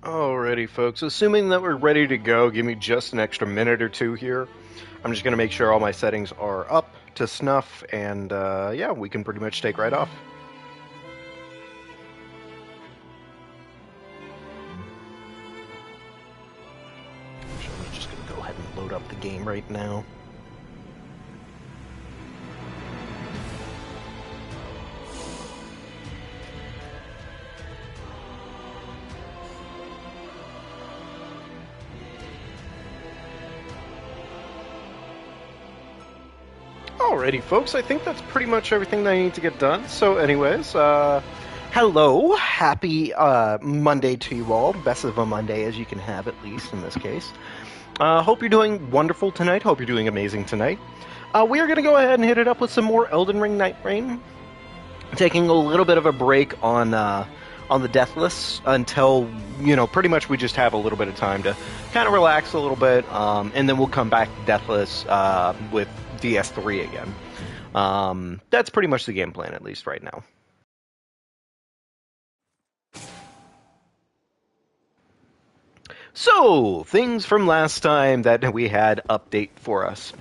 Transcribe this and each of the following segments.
Alrighty, folks. Assuming that we're ready to go, give me just an extra minute or two here. I'm just going to make sure all my settings are up to snuff, and yeah, we can pretty much take right off. So I'm just going to go ahead and load up the game right now. Alrighty, folks, I think that's pretty much everything that I need to get done. So, anyways, hello, happy Monday to you all. Best of a Monday as you can have, at least in this case. Hope you're doing wonderful tonight. Hope you're doing amazing tonight. We are going to go ahead and hit it up with some more EldenRing NightReign. Taking a little bit of a break on the Deathless until, pretty much we just have a little bit of time to kind of relax a little bit, and then we'll come back to Deathless with DS3 again. That's pretty much the game plan, at least right now. So, things from last time that we had update for us.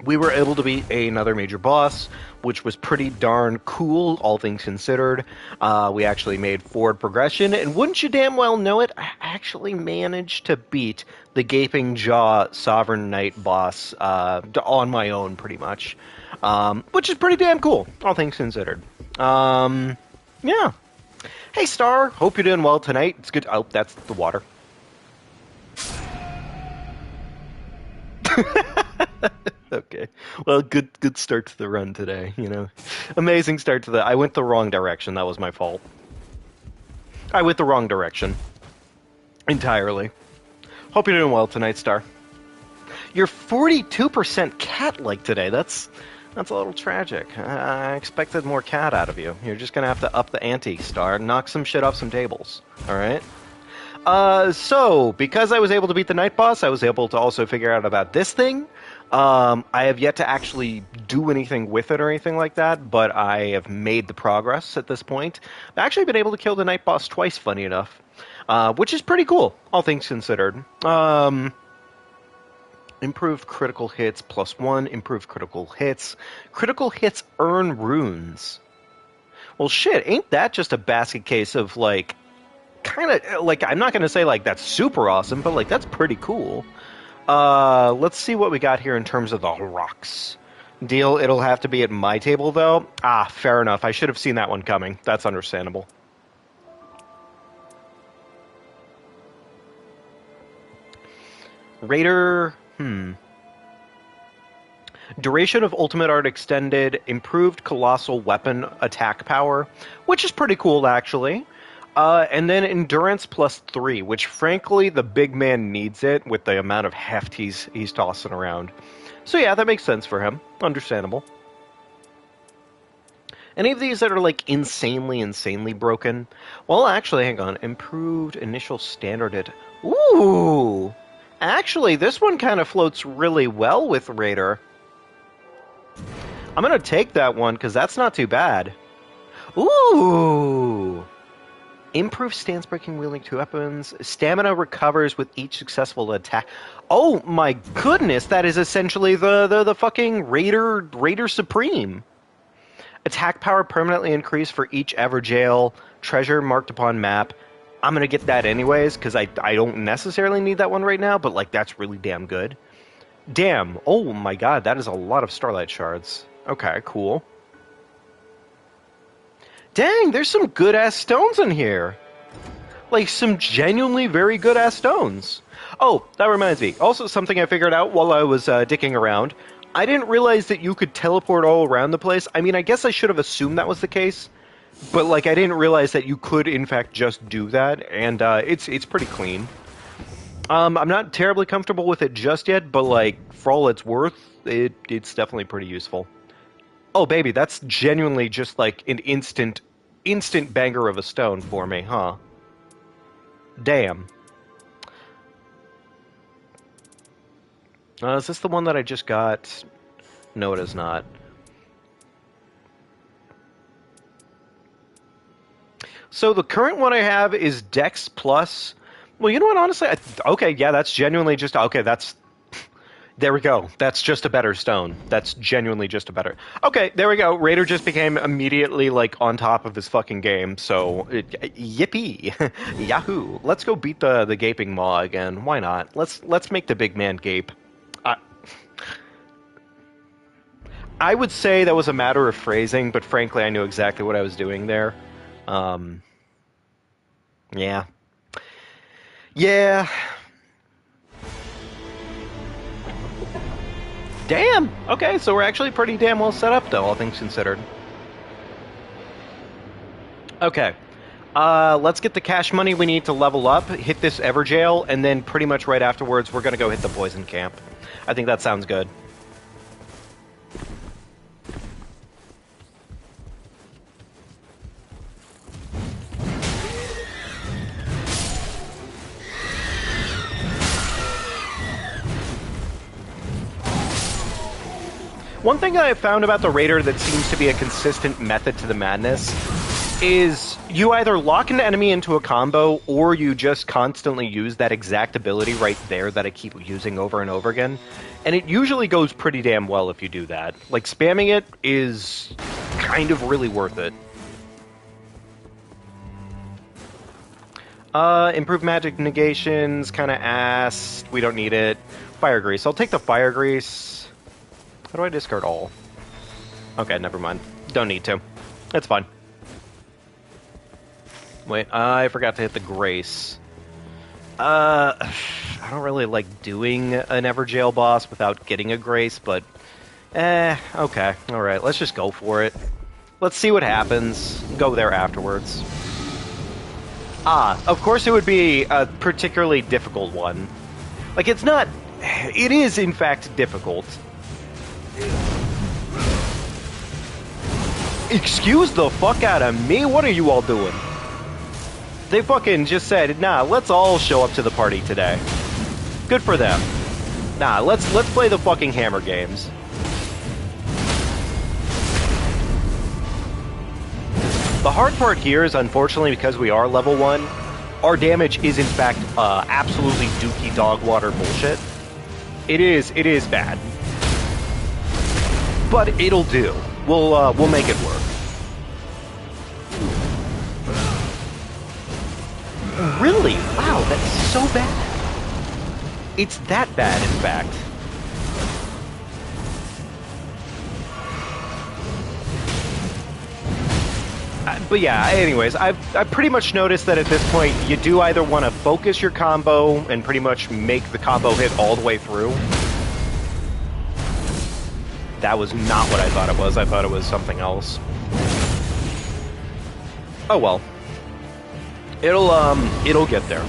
We were able to beat another major boss, which was pretty darn cool, all things considered. We actually made forward progression, and wouldn't you damn well know it, I actually managed to beat the Gaping Jaw Sovereign Knight boss on my own, pretty much. Which is pretty damn cool, all things considered. Yeah. Hey, Star, hope you're doing well tonight. It's good. Oh, that's the water. Okay. Well, good start to the run today, Amazing start to the... I went the wrong direction. That was my fault. I went the wrong direction. Entirely. Hope you're doing well tonight, Star. You're 42% cat-like today. That's a little tragic. I expected more cat out of you. You're just gonna have to up the ante, Star. Knock some shit off some tables. Alright? So, because I was able to beat the night boss, I was able to also figure out about this thing. I have yet to actually do anything with it or anything like that, but I have made the progress at this point. I've actually been able to kill the night boss twice, funny enough, which is pretty cool, all things considered. Improved critical hits +1, improved critical hits. Critical hits earn runes. Well, shit, ain't that just a basket case of, kind of, I'm not going to say, that's super awesome, but, that's pretty cool. Let's see what we got here in terms of the rocks. Deal, it'll have to be at my table, though. Ah, fair enough. I should have seen that one coming. That's understandable. Raider, Duration of Ultimate Art extended, improved Colossal Weapon attack power, which is pretty cool, actually. And then Endurance +3, which frankly the big man needs it with the amount of heft he's tossing around. So yeah, that makes sense for him. Understandable. Any of these that are insanely broken? Well, actually, hang on. Improved initial standard Ooh! Actually, this one kind of floats really well with Raider. I'm gonna take that one because that's not too bad. Ooh! Improved stance breaking wielding 2 weapons. Stamina recovers with each successful attack. Oh my goodness, that is essentially the fucking Raider Supreme. Attack power permanently increased for each Everjail treasure marked upon map. I'm gonna get that anyways, because I don't necessarily need that one right now, but that's really damn good. Damn, oh my god, that is a lot of Starlight Shards. Okay, cool. Dang, there's some good-ass stones in here. Some genuinely very good-ass stones. Oh, that reminds me. Also, something I figured out while I was dicking around. I didn't realize that you could teleport all around the place. I mean, I guess I should have assumed that was the case. But, I didn't realize that you could, in fact, just do that. And it's pretty clean. I'm not terribly comfortable with it just yet, but, for all it's worth, it's definitely pretty useful. Oh, baby, that's genuinely just, an instant banger of a stone for me, huh? Damn. Is this the one that I just got? No, it is not. So the current one I have is Dex Plus. Well, you know what, honestly, okay, yeah, that's genuinely just, okay, that's, there we go. That's just a better stone. That's genuinely just a better, okay, there we go. Raider just became immediately, like, on top of his fucking game, so, yippee, yahoo. Let's go beat the gaping maw again. Why not? Let's make the big man gape. I would say that was a matter of phrasing, but frankly, I knew exactly what I was doing there. Yeah. Yeah. Damn! Okay, so we're actually pretty damn well set up, though, all things considered. Okay. Let's get the cash money we need to level up, hit this Everjail, and then pretty much right afterwards, we're gonna go hit the poison camp. I think that sounds good. One thing I have found about the Raider that seems to be a consistent method to the madness is you either lock an enemy into a combo or you just constantly use that exact ability right there that I keep using over and over again. And it usually goes pretty damn well if you do that. Like, spamming it is kind of really worth it. Improved magic negations, kind of ass. We don't need it. Fire grease. I'll take the fire grease. How do I discard all? Okay, never mind. Don't need to. It's fine. Wait, I forgot to hit the grace. I don't really like doing an Everjail boss without getting a grace, but... okay. Alright, let's just go for it. Let's see what happens. Go there afterwards. Of course it would be a particularly difficult one. Like, it's not... It is, in fact, difficult. Excuse the fuck out of me? What are you all doing? They fucking just said, nah, let's all show up to the party today. Good for them. Nah, let's play the fucking hammer games. The hard part here is, unfortunately, because we are level 1, our damage is, in fact, absolutely dookie dog water bullshit. It is bad. But it'll do. We'll make it work. Really? Wow, that's so bad. It's that bad, in fact. But yeah, anyways, I've pretty much noticed that at this point, you do either want to focus your combo and pretty much make the combo hit all the way through. That was not what I thought it was. I thought it was something else. Oh well. It'll get there.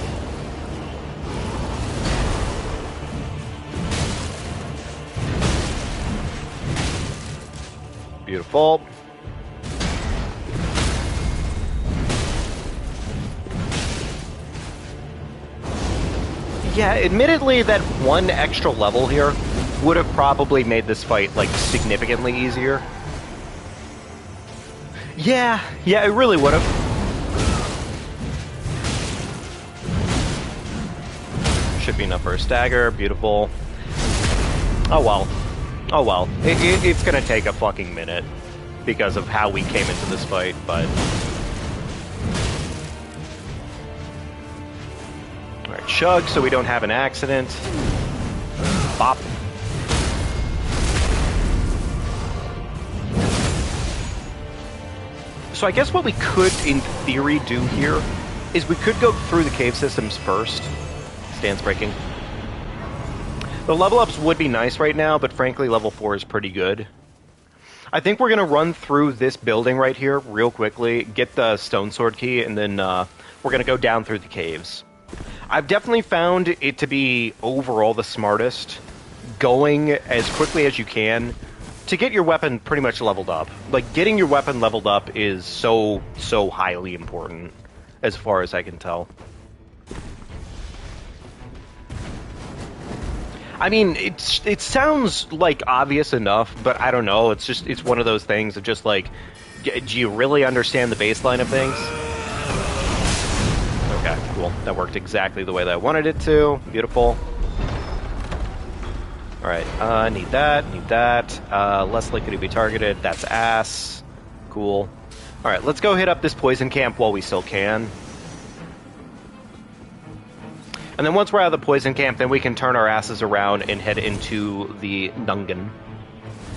Beautiful. Yeah, admittedly, that one extra level here would have probably made this fight, like, significantly easier. Yeah, it really would have. Should be enough for a stagger. Beautiful. Oh well. Oh well. It's gonna take a fucking minute because of how we came into this fight, but... Alright, chug so we don't have an accident. Bop. So I guess what we could, in theory, do here is we could go through the cave systems first. Stance breaking. The level ups would be nice right now, but frankly, level 4 is pretty good. I think we're going to run through this building right here real quickly, get the stone sword key, and then we're going to go down through the caves. I've definitely found it to be overall the smartest, going as quickly as you can to get your weapon pretty much leveled up. Like, getting your weapon leveled up is so highly important, as far as I can tell. I mean, it sounds, like, obvious enough, but I don't know. It's one of those things of just, like, do you really understand the baseline of things? Okay, cool. That worked exactly the way that I wanted it to. Beautiful. Alright, need that, need that. Less likely to be targeted. That's ass. Cool. Alright, let's go hit up this poison camp while we still can. And then once we're out of the poison camp, then we can turn our asses around and head into the dungeon.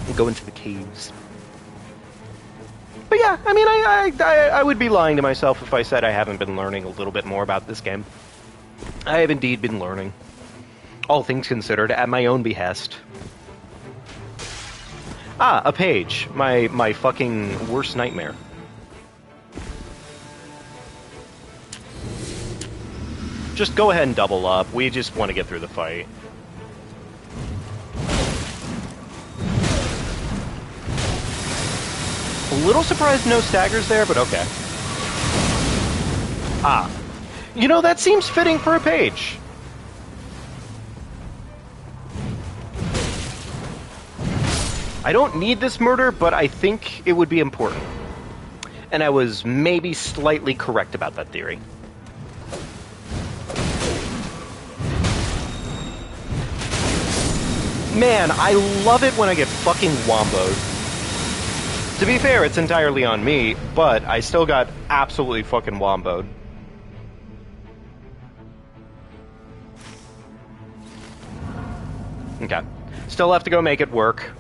And go into the caves. But yeah, I mean, I would be lying to myself if I said I haven't been learning a little bit more about this game. I have indeed been learning. All things considered, at my own behest. Ah, a page. My fucking worst nightmare. Just go ahead and double up. We just want to get through the fight. A little surprised no staggers there, but okay. Ah. You know, that seems fitting for a page. I don't need this murder, but I think it would be important. And I was maybe slightly correct about that theory. Man, I love it when I get fucking womboed. To be fair, it's entirely on me, but I still got absolutely fucking womboed. Okay. Still have to go make it work.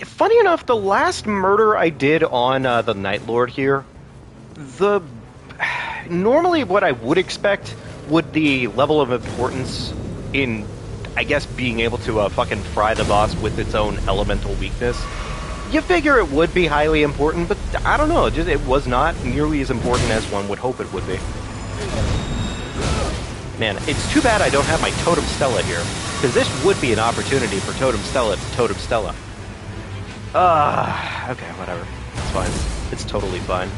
Funny enough, the last murder I did on the Night Lord here, normally what I would expect would the level of importance in, I guess, being able to fucking fry the boss with its own elemental weakness. You figure it would be highly important, but I don't know, it was not nearly as important as one would hope it would be. Man, it's too bad I don't have my Totem Stella here, because this would be an opportunity for Totem Stella to Totem Stella. Okay, whatever. It's fine. It's totally fine.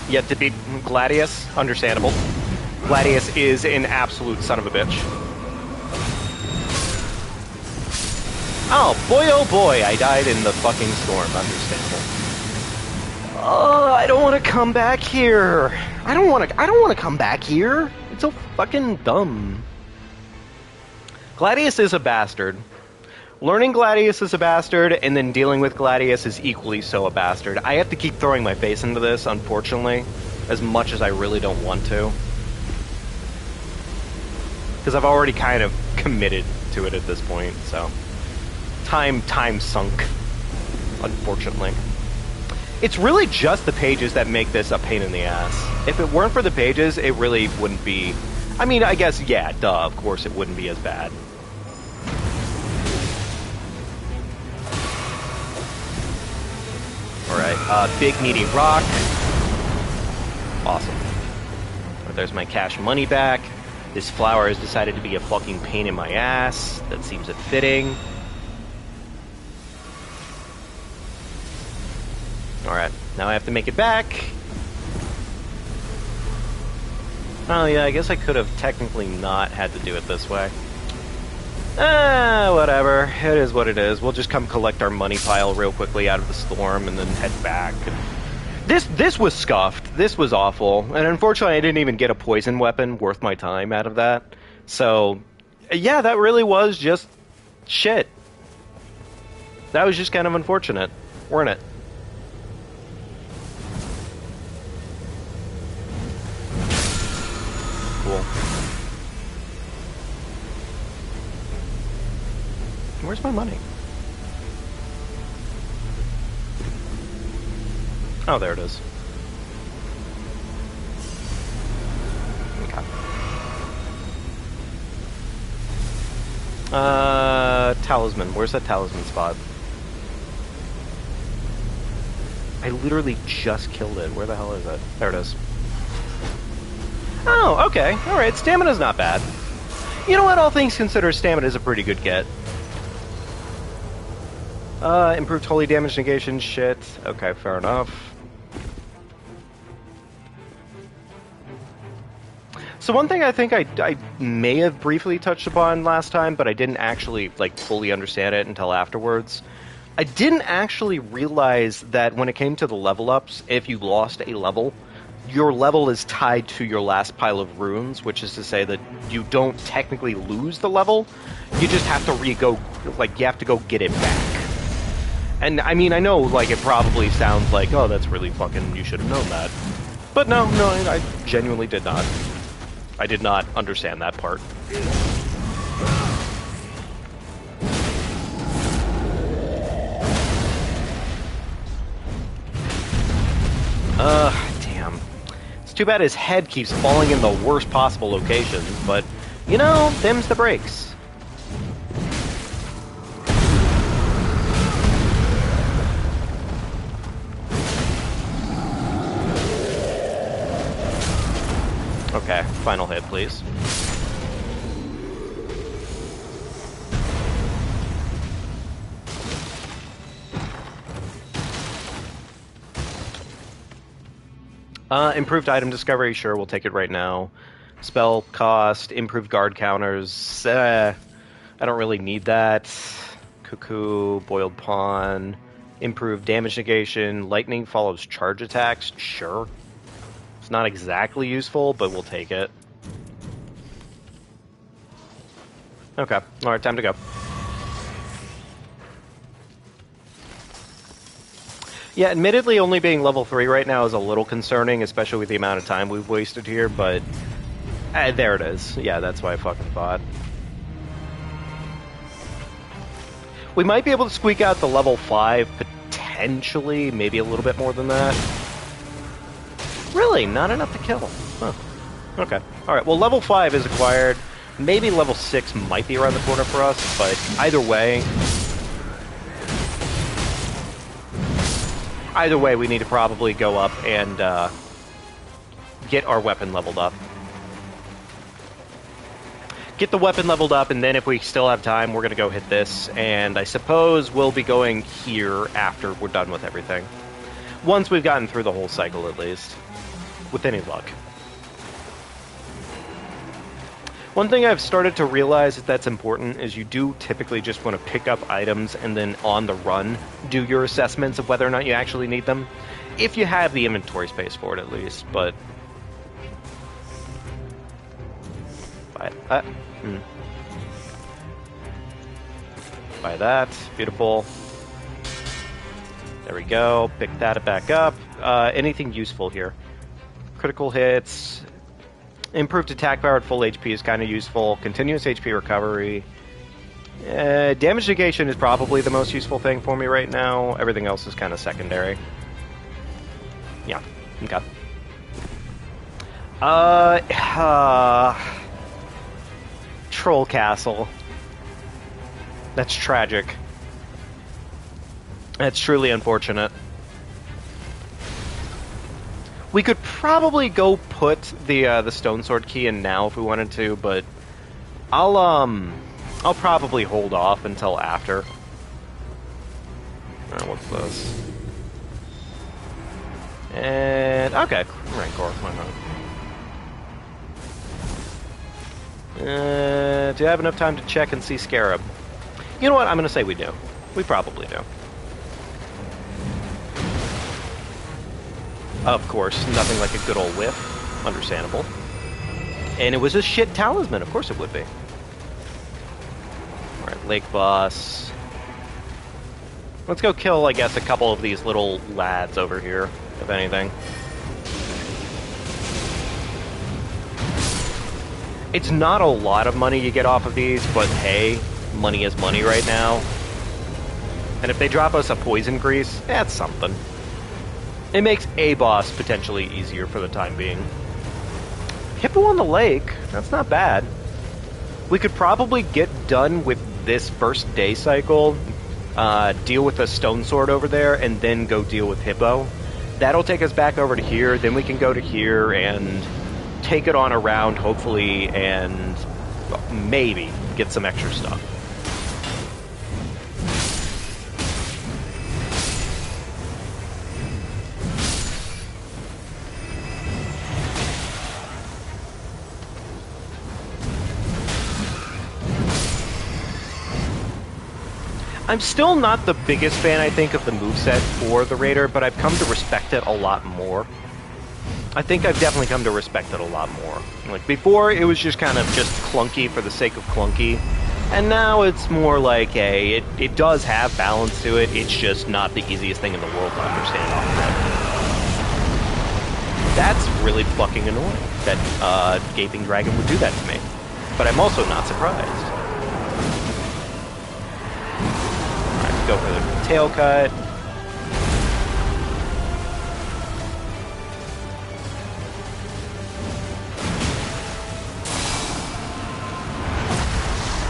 Yet to beat Gladius, understandable. Gladius is an absolute son of a bitch. Oh boy, I died in the fucking storm, understandable. I don't want to come back here. I don't want to come back here. It's so fucking dumb. Gladius is a bastard. Learning Gladius is a bastard, and then dealing with Gladius is equally so a bastard. I have to keep throwing my face into this, unfortunately, as much as I really don't want to. Because I've already kind of committed to it at this point, so... Time sunk, unfortunately. It's really just the pages that make this a pain in the ass. If it weren't for the pages, it really wouldn't be... I mean, I guess, yeah, duh, of course it wouldn't be as bad. Alright, big meaty rock. Awesome. There's my cash money back. This flower has decided to be a fucking pain in my ass. That seems fitting. Alright, now I have to make it back. Oh yeah, I guess I could have technically not had to do it this way. Whatever. It is what it is. We'll just come collect our money pile real quickly out of the storm and then head back. This was scuffed. This was awful. And unfortunately, I didn't even get a poison weapon worth my time out of that. So, yeah, that really was just shit. That was just kind of unfortunate, weren't it? Cool. Where's my money? Oh, there it is. Okay. Talisman. Where's that talisman spot? I literally just killed it. Where the hell is it? There it is. Oh, okay. Alright, stamina's not bad. You know what? All things considered, stamina's a pretty good get. Improved holy damage negation, shit. Okay, fair enough. So one thing I think I may have briefly touched upon last time, but I didn't actually, like, fully understand it until afterwards. I didn't actually realize that when it came to the level ups, if you lost a level, your level is tied to your last pile of runes, which is to say that you don't technically lose the level. You just have to you have to go get it back. And I mean, I know, like, it probably sounds like, oh, that's really fucking, you should have known that. But no, I genuinely did not. I did not understand that part. Damn. It's too bad his head keeps falling in the worst possible locations, but, you know, them's the breaks. Okay, final hit, please. Improved item discovery, sure, we'll take it right now. Spell cost, improved guard counters, I don't really need that. Cuckoo, boiled pawn, improved damage negation, lightning follows charge attacks, sure. It's not exactly useful, but we'll take it. Okay, alright, time to go. Yeah, admittedly, only being level 3 right now is a little concerning, especially with the amount of time we've wasted here, but... there it is. Yeah, that's what I fucking thought. We might be able to squeak out the level 5, potentially, maybe a little bit more than that. Really? Not enough to kill. Huh. Okay. Alright, well, level 5 is acquired. Maybe level 6 might be around the corner for us, but either way... Either way, we need to probably go up and get our weapon leveled up. Get the weapon leveled up, and then if we still have time, we're going to go hit this, and I suppose we'll be going here after we're done with everything. Once we've gotten through the whole cycle, at least. With any luck. One thing I've started to realize that's important is you do typically just want to pick up items and then on the run do your assessments of whether or not you actually need them. If you have the inventory space for it, at least, but... Buy that. Beautiful. There we go. Pick that back up. Anything useful here? Critical hits... Improved attack power at full HP is kind of useful. Continuous HP recovery. Damage negation is probably the most useful thing for me right now. Everything else is kind of secondary. Yeah. Okay. Troll Castle. That's tragic. That's truly unfortunate. We could probably go put the Stone Sword key in now if we wanted to, but I'll probably hold off until after. What's this? And okay, Rancor, why not? Do you have enough time to check and see Scarab? You know what? I'm gonna say we do. We probably do. Of course, nothing like a good old whiff. Understandable. And it was a shit talisman, of course it would be. Alright, Lake Boss. Let's go kill, I guess, a couple of these little lads over here, if anything. It's not a lot of money you get off of these, but hey, money is money right now. And if they drop us a poison grease, that's something. It makes a boss potentially easier for the time being. Hippo on the lake, that's not bad. We could probably get done with this first day cycle, deal with the Stone Sword over there, and then go deal with Hippo. That'll take us back over to here, then we can go to here and take it on around, hopefully, and maybe get some extra stuff. I'm still not the biggest fan, I think, of the moveset for the Raider, but I've come to respect it a lot more. I think I've definitely come to respect it a lot more. Like, before, it was just kind of just clunky for the sake of clunky, and now it's more like, it does have balance to it, it's just not the easiest thing in the world to understand off of it. That's really fucking annoying, that Gaping Dragon would do that to me. But I'm also not surprised. Go for the tail cut.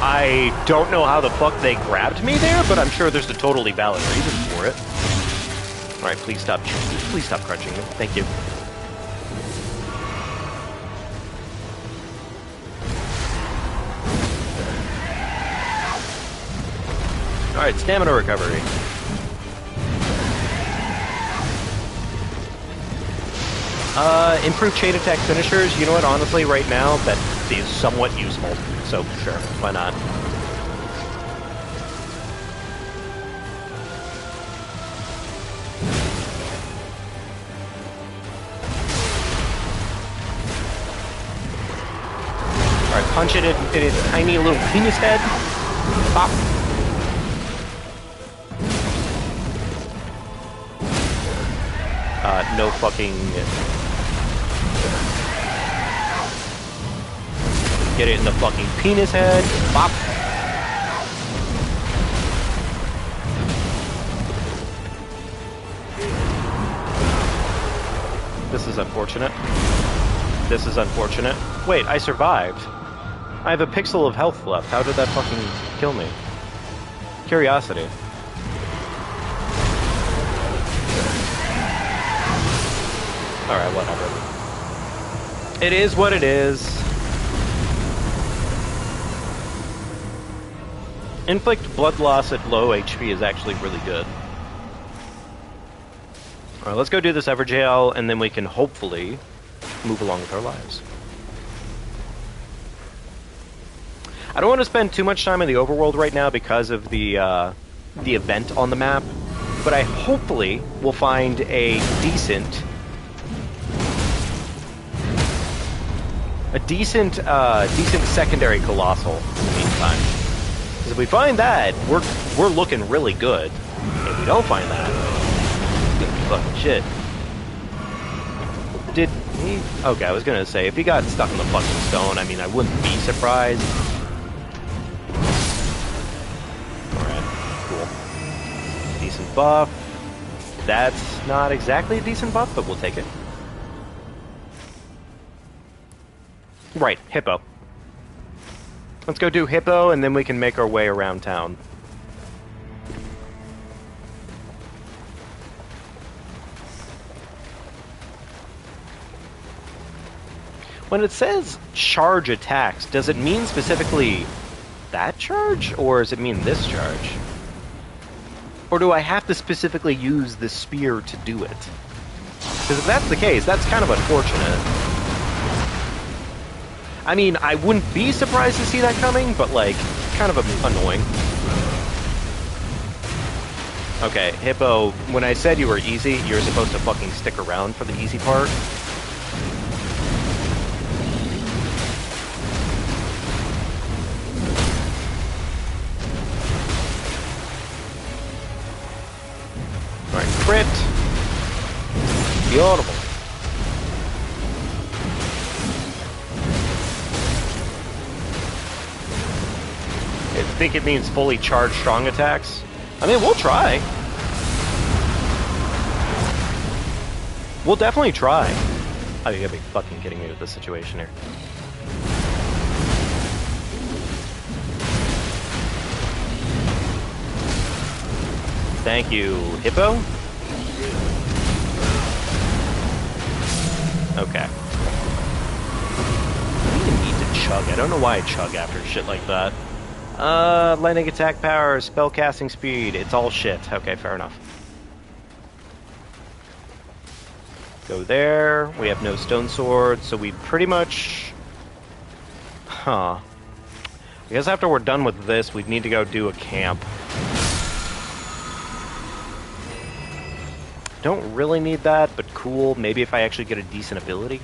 I don't know how the fuck they grabbed me there, but I'm sure there's a totally valid reason for it. Alright, please stop crunching me. Thank you. Alright, stamina recovery. Improved chain attack finishers. You know what, honestly, right now, that is somewhat useful. So, sure, why not? Alright, punch it in its tiny little penis head. Pop. No fucking... Get it in the fucking penis head. Bop. This is unfortunate. This is unfortunate. Wait, I survived. I have a pixel of health left. How did that fucking kill me? Curiosity. Alright, whatever. It is what it is. Inflict blood loss at low HP is actually really good. Alright, let's go do this Everjail, and then we can hopefully move along with our lives. I don't want to spend too much time in the overworld right now because of the event on the map, but I hopefully will find a decent secondary colossal in the meantime. Because if we find that, we're looking really good. If we don't find that, it's gonna be fucking shit. Did he? Okay, I was gonna say, if he got stuck in the fucking stone, I mean, I wouldn't be surprised. Alright, cool. Decent buff. That's not exactly a decent buff, but we'll take it. Right, Hippo. Let's go do Hippo, and then we can make our way around town. When it says charge attacks, does it mean specifically that charge, or does it mean this charge? Or do I have to specifically use the spear to do it? Because if that's the case, that's kind of unfortunate. I mean, I wouldn't be surprised to see that coming, but, like, kind of annoying. Okay, Hippo, when I said you were easy, you're supposed to fucking stick around for the easy part. Alright, crit. Beautiful. I think it means fully charged strong attacks. I mean, we'll try. We'll definitely try. Oh, you gotta be fucking kidding me with this situation here. Thank you, Hippo. Okay. I don't even need to chug. I don't know why I chug after shit like that. Lightning attack power, spell casting speed, it's all shit. Okay, fair enough. Go there. We have no stone sword, so we pretty much... Huh. I guess after we're done with this, we'd need to go do a camp. Don't really need that, but cool. Maybe if I actually get a decent ability.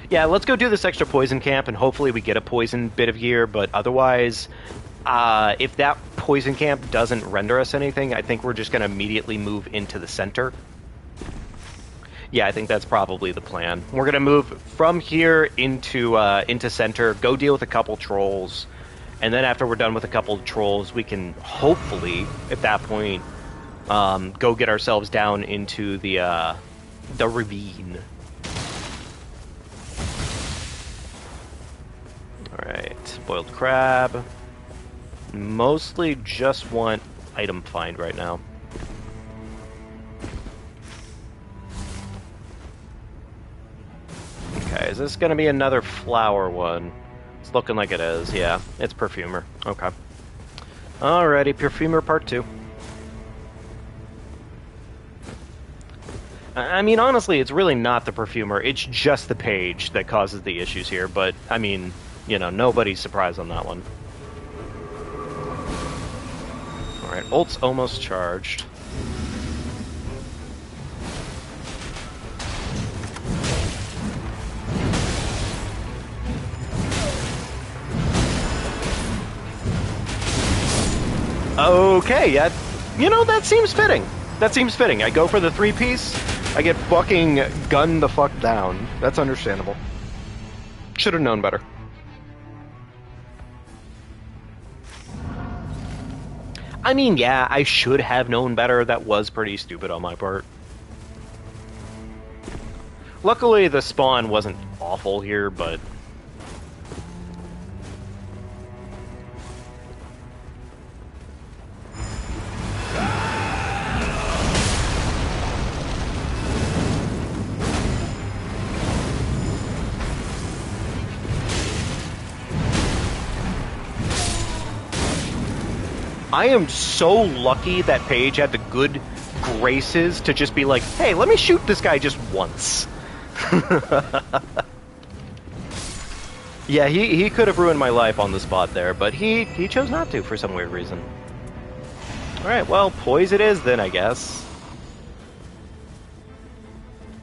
Yeah, let's go do this extra poison camp, and hopefully we get a poison bit of gear, but otherwise, if that poison camp doesn't render us anything, I think we're just going to immediately move into the center. Yeah, I think that's probably the plan. We're going to move from here into center, go deal with a couple trolls, and then after we're done with a couple of trolls, we can hopefully, at that point, go get ourselves down into the ravine. Alright, boiled crab. Mostly just want item find right now. Okay, is this gonna be another flower one? It's looking like it is, yeah. It's perfumer. Okay. Alrighty, perfumer part 2. I mean, honestly, it's really not the perfumer. It's just the page that causes the issues here, but, I mean, you know, nobody's surprised on that one. Alright, ult's almost charged. Okay, yeah, you know, that seems fitting. That seems fitting. I go for the 3-piece, I get fucking gunned the fuck down. That's understandable. Should have known better. I mean, yeah, I should have known better. That was pretty stupid on my part. Luckily, the spawn wasn't awful here, but... I am so lucky that Paige had the good graces to just be like, hey, let me shoot this guy just once. Yeah, he could have ruined my life on the spot there, but he chose not to for some weird reason. Alright, well, poise it is then, I guess.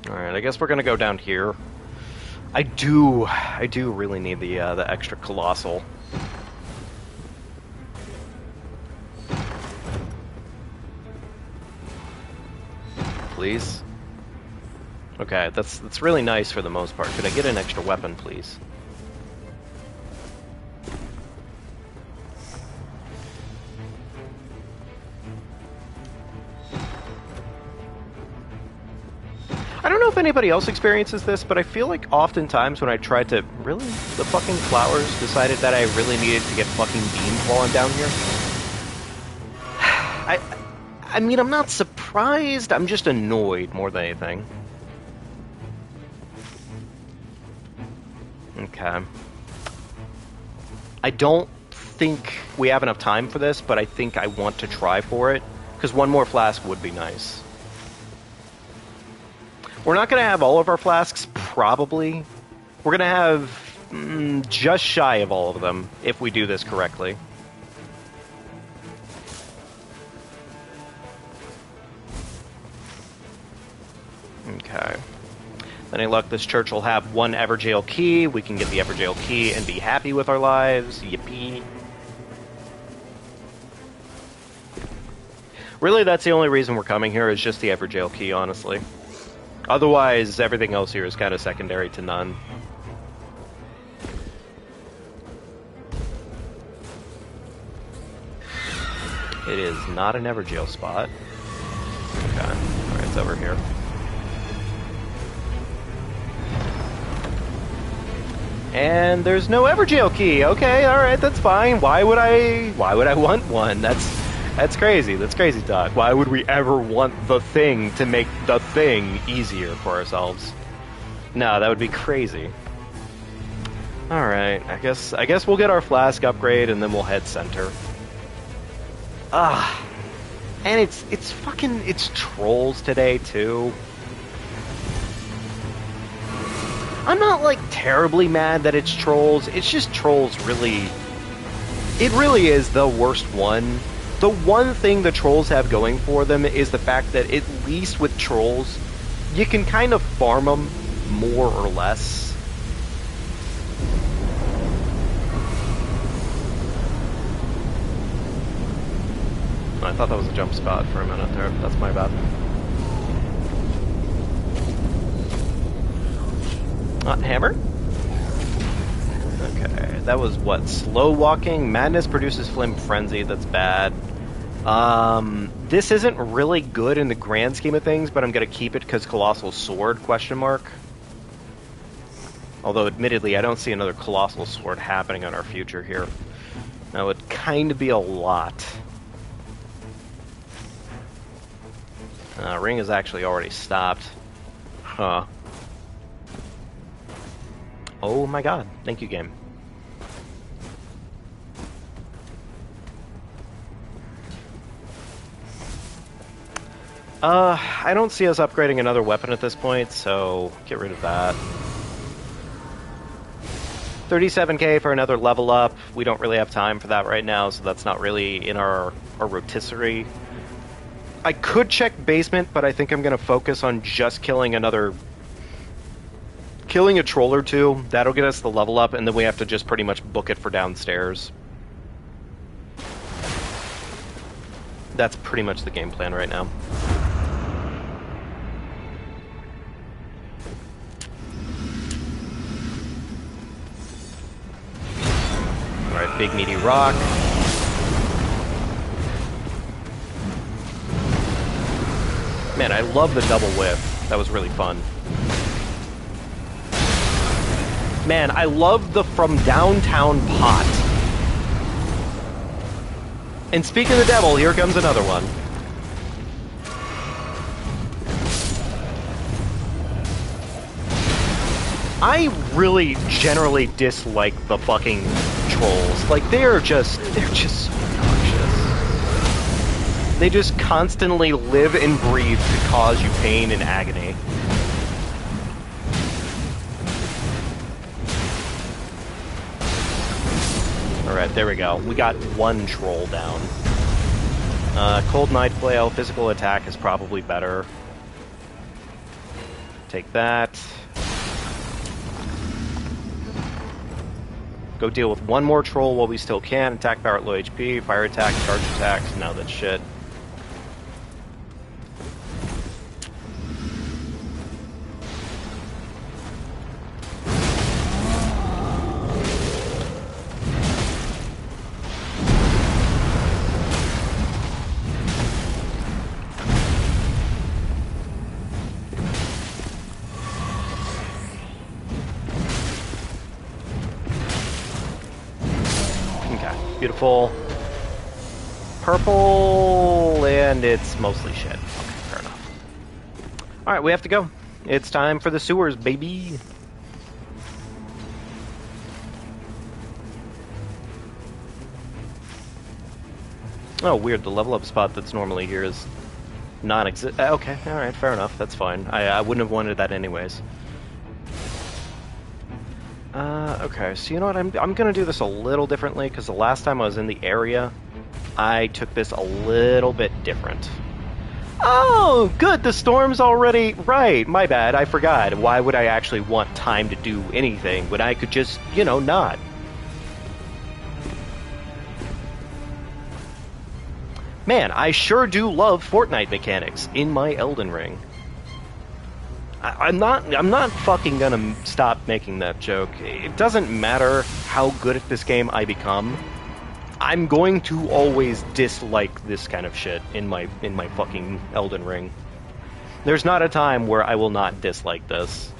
Alright, I guess we're gonna go down here. I do really need the extra colossal. Please. Okay, that's really nice for the most part. Could I get an extra weapon, please? I don't know if anybody else experiences this, but I feel like oftentimes when I tried to... Really? The fucking flowers decided that I really needed to get fucking beamed while I'm down here? I mean, I'm not surprised, I'm just annoyed more than anything. Okay. I don't think we have enough time for this, but I think I want to try for it, because one more flask would be nice. We're not going to have all of our flasks, probably. We're going to have just shy of all of them, if we do this correctly. Okay. Any luck, this church will have one Everjail key. We can get the Everjail key and be happy with our lives. Yippee. Really, that's the only reason we're coming here, is just the Everjail key, honestly. Otherwise, everything else here is kind of secondary to none. It is not an Everjail spot. Okay. Alright, it's over here. And there's no Everjail key. Okay, alright, that's fine. Why would I want one? That's crazy. That's crazy talk. Why would we ever want the thing to make the thing easier for ourselves? No, that would be crazy. Alright, I guess we'll get our flask upgrade and then we'll head center. Ah. And it's trolls today too. I'm not, like, terribly mad that it's trolls. It's just trolls really It really is the worst one. The one thing the trolls have going for them is the fact that at least with trolls, you can kind of farm them more or less. I thought that was a jump spot for a minute there. That's my bad. Hammer? Okay, that was what? Slow walking? Madness produces Flame Frenzy, that's bad. This isn't really good in the grand scheme of things, but I'm gonna keep it because Colossal Sword, question mark. Although, admittedly, I don't see another Colossal Sword happening in our future here. That would kind of be a lot. Ring is actually already stopped. Huh. Oh my god. Thank you, game. I don't see us upgrading another weapon at this point, so get rid of that. 37k for another level up. We don't really have time for that right now, so that's not really in our rotisserie. I could check basement, but I think I'm going to focus on just killing a troll or two. That'll get us the level up, and then we have to just pretty much book it for downstairs. That's pretty much the game plan right now. Alright, big meaty rock. Man, I love the double whip. That was really fun. Man, I love the from downtown pot. And speaking of the devil, here comes another one. I really generally dislike the fucking trolls. Like, they're just so obnoxious. They just constantly live and breathe to cause you pain and agony. Alright, there we go. We got one troll down. Cold Night Flail, physical attack is probably better. Take that. Go deal with one more troll while we still can. Attack power at low HP, fire attack, charge attacks. Now that's shit. Beautiful. Purple, and it's mostly shit. Okay, fair enough. Alright, we have to go. It's time for the sewers, baby. Oh, weird. The level up spot that's normally here is non-existent. Okay, alright, fair enough. That's fine. I wouldn't have wanted that anyways. Okay, so you know what, I'm gonna do this a little differently, because the last time I was in the area, I took this a little bit different. Oh, good, the storm's already... Right, my bad, I forgot. Why would I actually want time to do anything when I could just, you know, not? Man, I sure do love Fortnite mechanics in my Elden Ring. I'm not fucking gonna stop making that joke. It doesn't matter how good at this game I become. I'm going to always dislike this kind of shit in my fucking Elden Ring. There's not a time where I will not dislike this.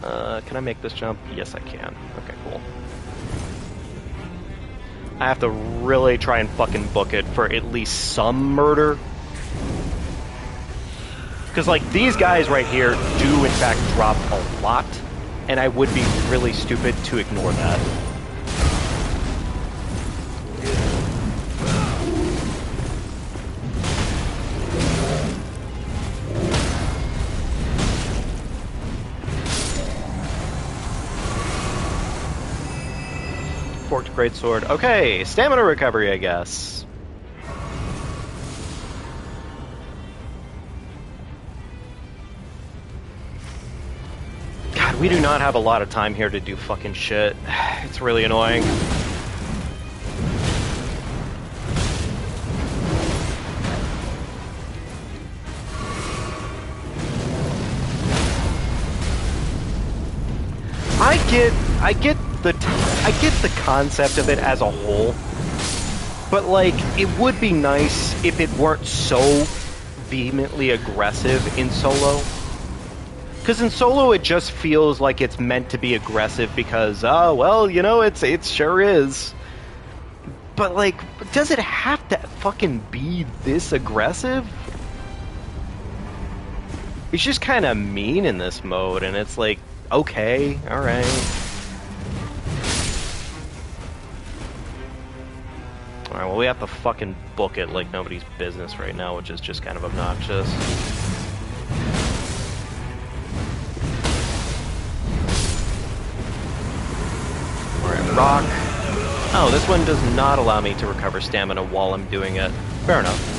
Can I make this jump? Yes, I can. Okay, cool. I have to really try and fucking book it for at least some murder. Because, like, these guys right here do, in fact, drop a lot, and I would be really stupid to ignore that. Forked greatsword. Okay, stamina recovery, I guess. God, we do not have a lot of time here to do fucking shit. It's really annoying. I get the concept of it as a whole, but like it would be nice if it weren't so vehemently aggressive in solo. Because in solo it just feels like it's meant to be aggressive because, oh well, you know, it sure is. But like, does it have to fucking be this aggressive? It's just kind of mean in this mode, and it's like, okay, alright. Alright, well we have to fucking book it like nobody's business right now, which is just kind of obnoxious. Alright, rock. Oh, this one does not allow me to recover stamina while I'm doing it. Fair enough.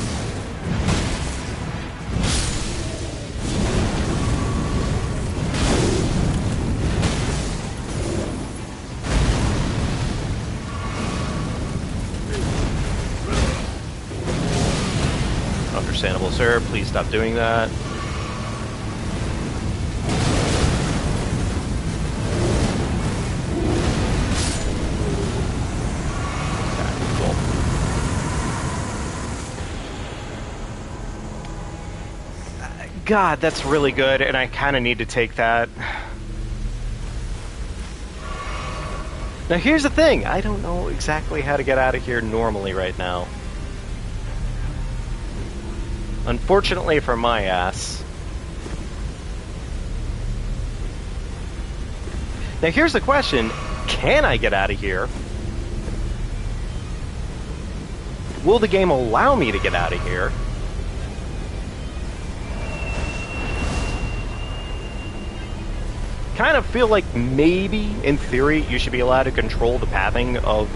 Understandable, sir. Please stop doing that. Okay, cool. God, that's really good, and I kind of need to take that. Now here's the thing, I don't know exactly how to get out of here normally right now. Unfortunately for my ass. Now here's the question, can I get out of here? Will the game allow me to get out of here? Kind of feel like maybe, in theory, you should be allowed to control the pathing of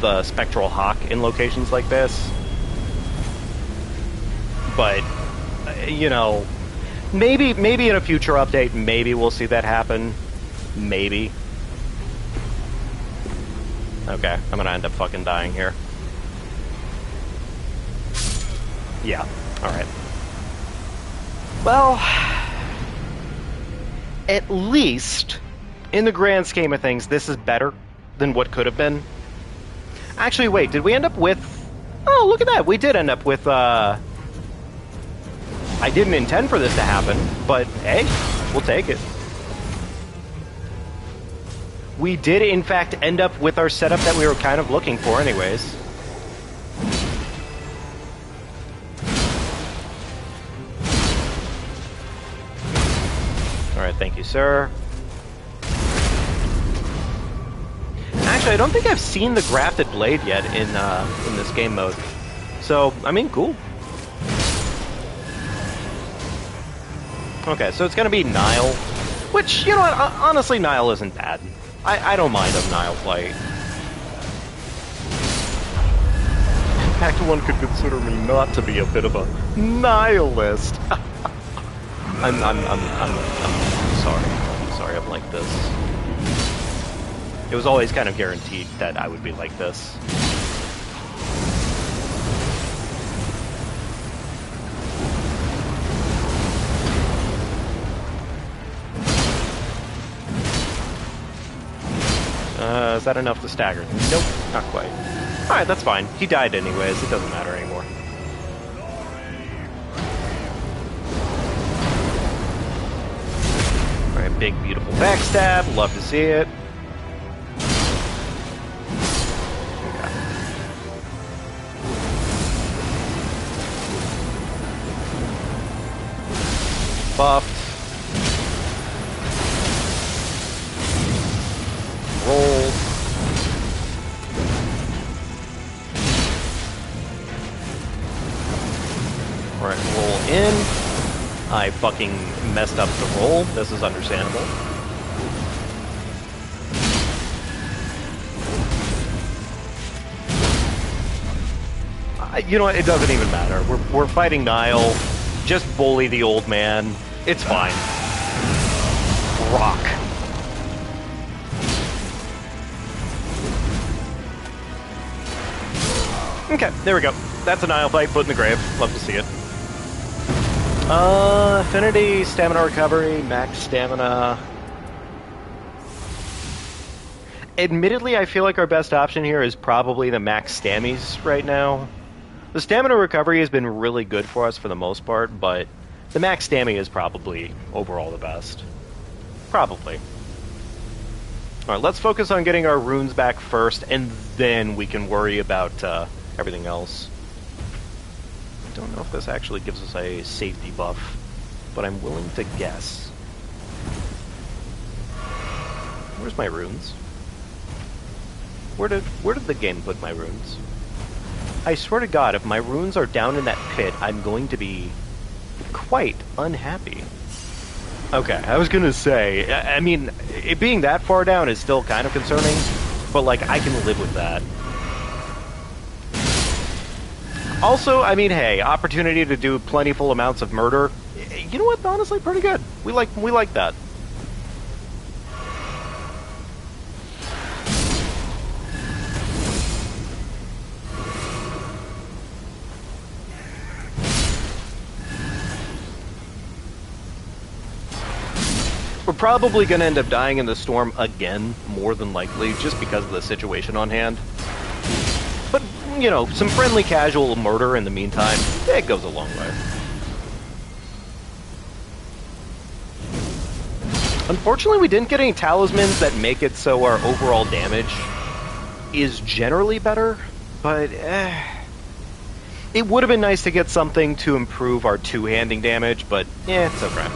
the Spectral Hawk in locations like this. But, you know, maybe in a future update, maybe we'll see that happen. Maybe. Okay, I'm gonna end up fucking dying here. Yeah, alright. Well, at least, in the grand scheme of things, this is better than what could have been. Actually, wait, did we end up with... Oh, look at that, we did end up with, I didn't intend for this to happen, but hey, we'll take it. We did, in fact, end up with our setup that we were kind of looking for anyways. Alright, thank you, sir. Actually, I don't think I've seen the grafted blade yet in this game mode. So, I mean, cool. Okay, so it's gonna be Nile, which, you know what, honestly, Nile isn't bad. I don't mind a Nile fight. In fact, one could consider me not to be a bit of a nihilist. I'm sorry. I'm sorry I'm like this. It was always kind of guaranteed that I would be like this. Is that enough to stagger? Nope, not quite. Alright, that's fine. He died anyways, it doesn't matter anymore. Alright, big beautiful backstab, love to see it. Okay. Buffed. Roll. Alright, roll in. I fucking messed up the roll. This is understandable. You know what? It doesn't even matter. We're fighting Nile. Just bully the old man. It's fine. Rock. Okay, there we go. That's a Nile fight. Put in the grave. Love to see it. Affinity, stamina recovery, max stamina. Admittedly, I feel like our best option here is probably the max stammies right now. The stamina recovery has been really good for us for the most part, but the max stamina is probably overall the best. Probably. Alright, let's focus on getting our runes back first, and then we can worry about everything else. I don't know if this actually gives us a safety buff, but I'm willing to guess. Where's my runes? Where did the game put my runes? I swear to God, if my runes are down in that pit, I'm going to be quite unhappy. Okay, I was gonna say, I mean, it being that far down is still kind of concerning, but like, I can live with that. Also, I mean, hey, opportunity to do plentiful amounts of murder. You know what? Honestly, pretty good. We like that. We're probably going to end up dying in the storm again, more than likely, just because of the situation on hand. But, you know, some friendly casual murder in the meantime, it goes a long way. Unfortunately, we didn't get any talismans that make it so our overall damage is generally better, but it would have been nice to get something to improve our two-handing damage, but yeah, it's okay.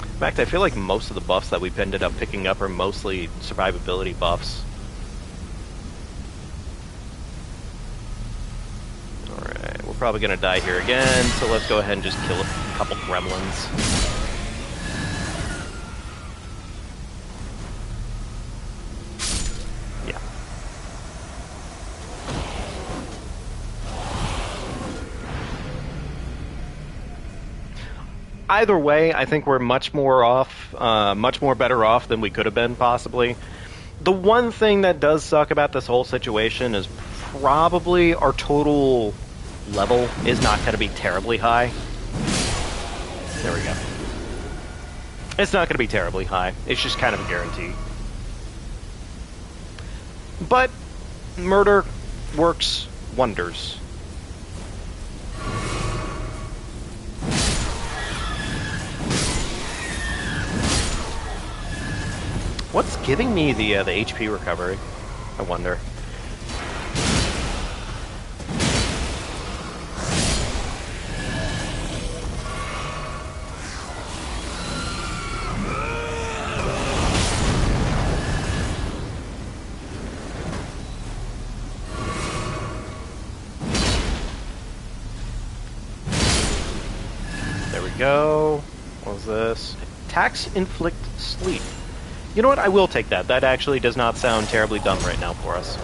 In fact, I feel like most of the buffs that we've ended up picking up are mostly survivability buffs. Alright, we're probably going to die here again, so let's go ahead and just kill a couple gremlins. Yeah. Either way, I think we're much more better off than we could have been, possibly. The one thing that does suck about this whole situation is probably our total level is not going to be terribly high. There we go. It's not going to be terribly high. It's just kind of a guarantee. But murder works wonders. What's giving me the HP recovery? I wonder. There we go. What was this? Tax inflict sleep. You know what? I will take that. That actually does not sound terribly dumb right now for us.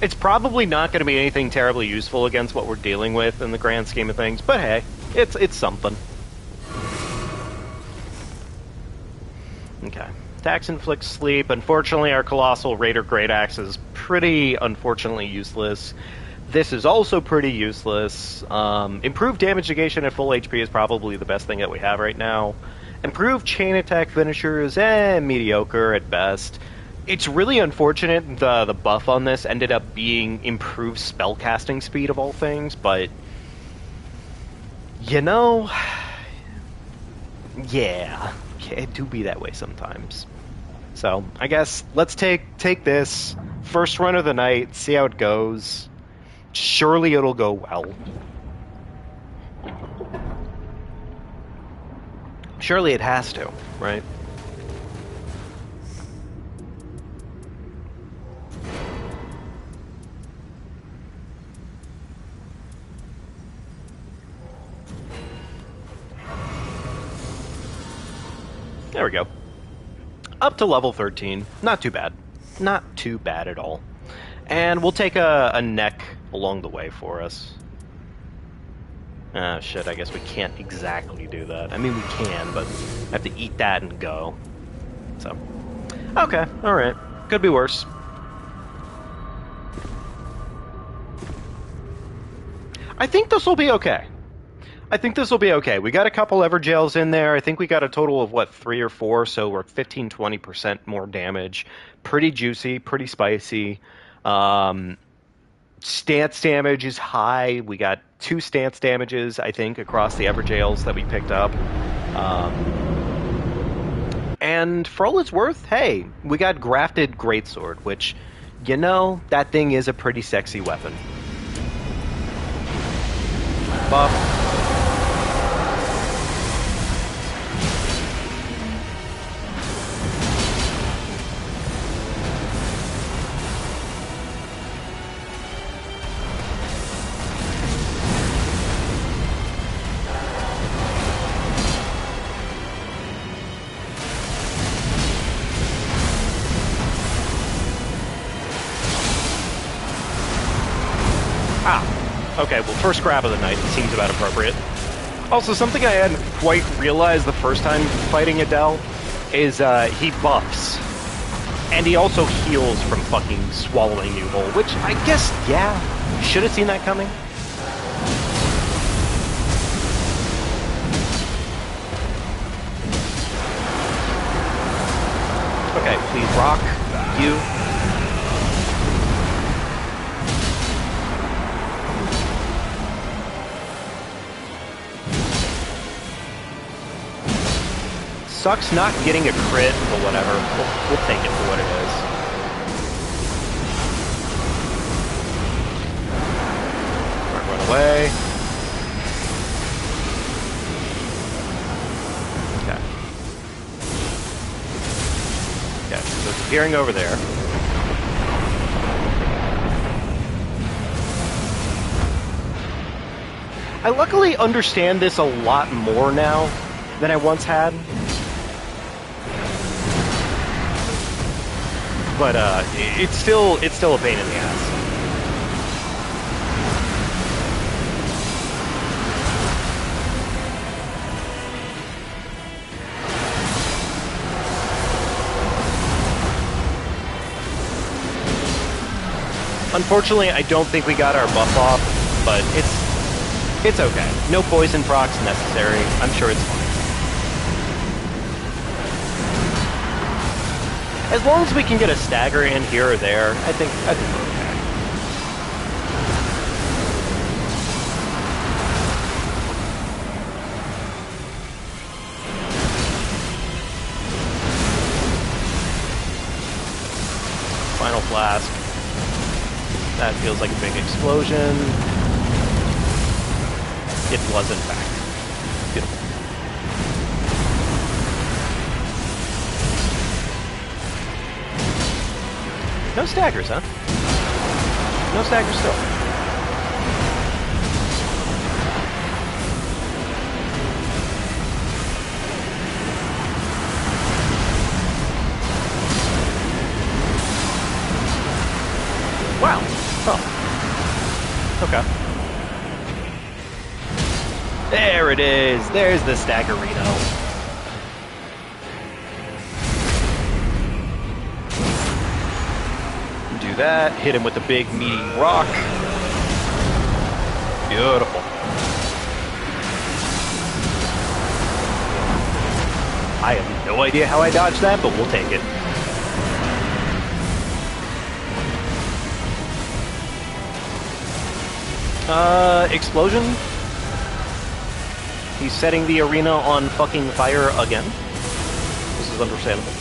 It's probably not going to be anything terribly useful against what we're dealing with in the grand scheme of things, but hey, it's something. Okay. Tax inflicts sleep. Unfortunately, our Colossal Raider Great Axe is pretty unfortunately useless. This is also pretty useless. Improved damage negation at full HP is probably the best thing that we have right now. Improved chain attack finisher is mediocre at best. It's really unfortunate the buff on this ended up being improved spellcasting speed of all things, but you know, yeah, it do be that way sometimes. So I guess let's take this first run of the night, see how it goes. Surely it'll go well. Surely it has to, right? There we go. Up to level 13. Not too bad. Not too bad at all. And we'll take a neck along the way for us. Ah, shit, I guess we can't exactly do that. I mean, we can, but I have to eat that and go. So, okay, alright. Could be worse. I think this will be okay. I think this will be okay. We got a couple Everjails in there. I think we got a total of, what, 3 or 4, so we're 15-20% more damage. Pretty juicy, pretty spicy. Stance damage is high. We got 2 stance damages, I think, across the Everjails that we picked up. And for all it's worth, hey, we got Grafted Greatsword, which, you know, that thing is a pretty sexy weapon. Buff. Okay, well, first grab of the night seems about appropriate. Also, something I hadn't quite realized the first time fighting Adele is he buffs. And he also heals from fucking swallowing New Hole, which I guess, yeah, should have seen that coming. Okay, please rock. You. Sucks not getting a crit, but whatever. We'll take it for what it is. Run away. Okay. Okay, so it's appearing over there. I luckily understand this a lot more now than I once had. But it's still a pain in the ass. Unfortunately, I don't think we got our buff off, but it's okay. No poison procs necessary. I'm sure it's fine. As long as we can get a stagger in here or there, I think we're okay. Final flask. That feels like a big explosion. It was, in fact. Beautiful. No staggers, huh? No staggers still. Wow. Oh. Okay. There it is. There's the staggerino. That, hit him with a big meaty rock. Beautiful. I have no idea how I dodged that, but we'll take it. Explosion? He's setting the arena on fucking fire again. This is understandable.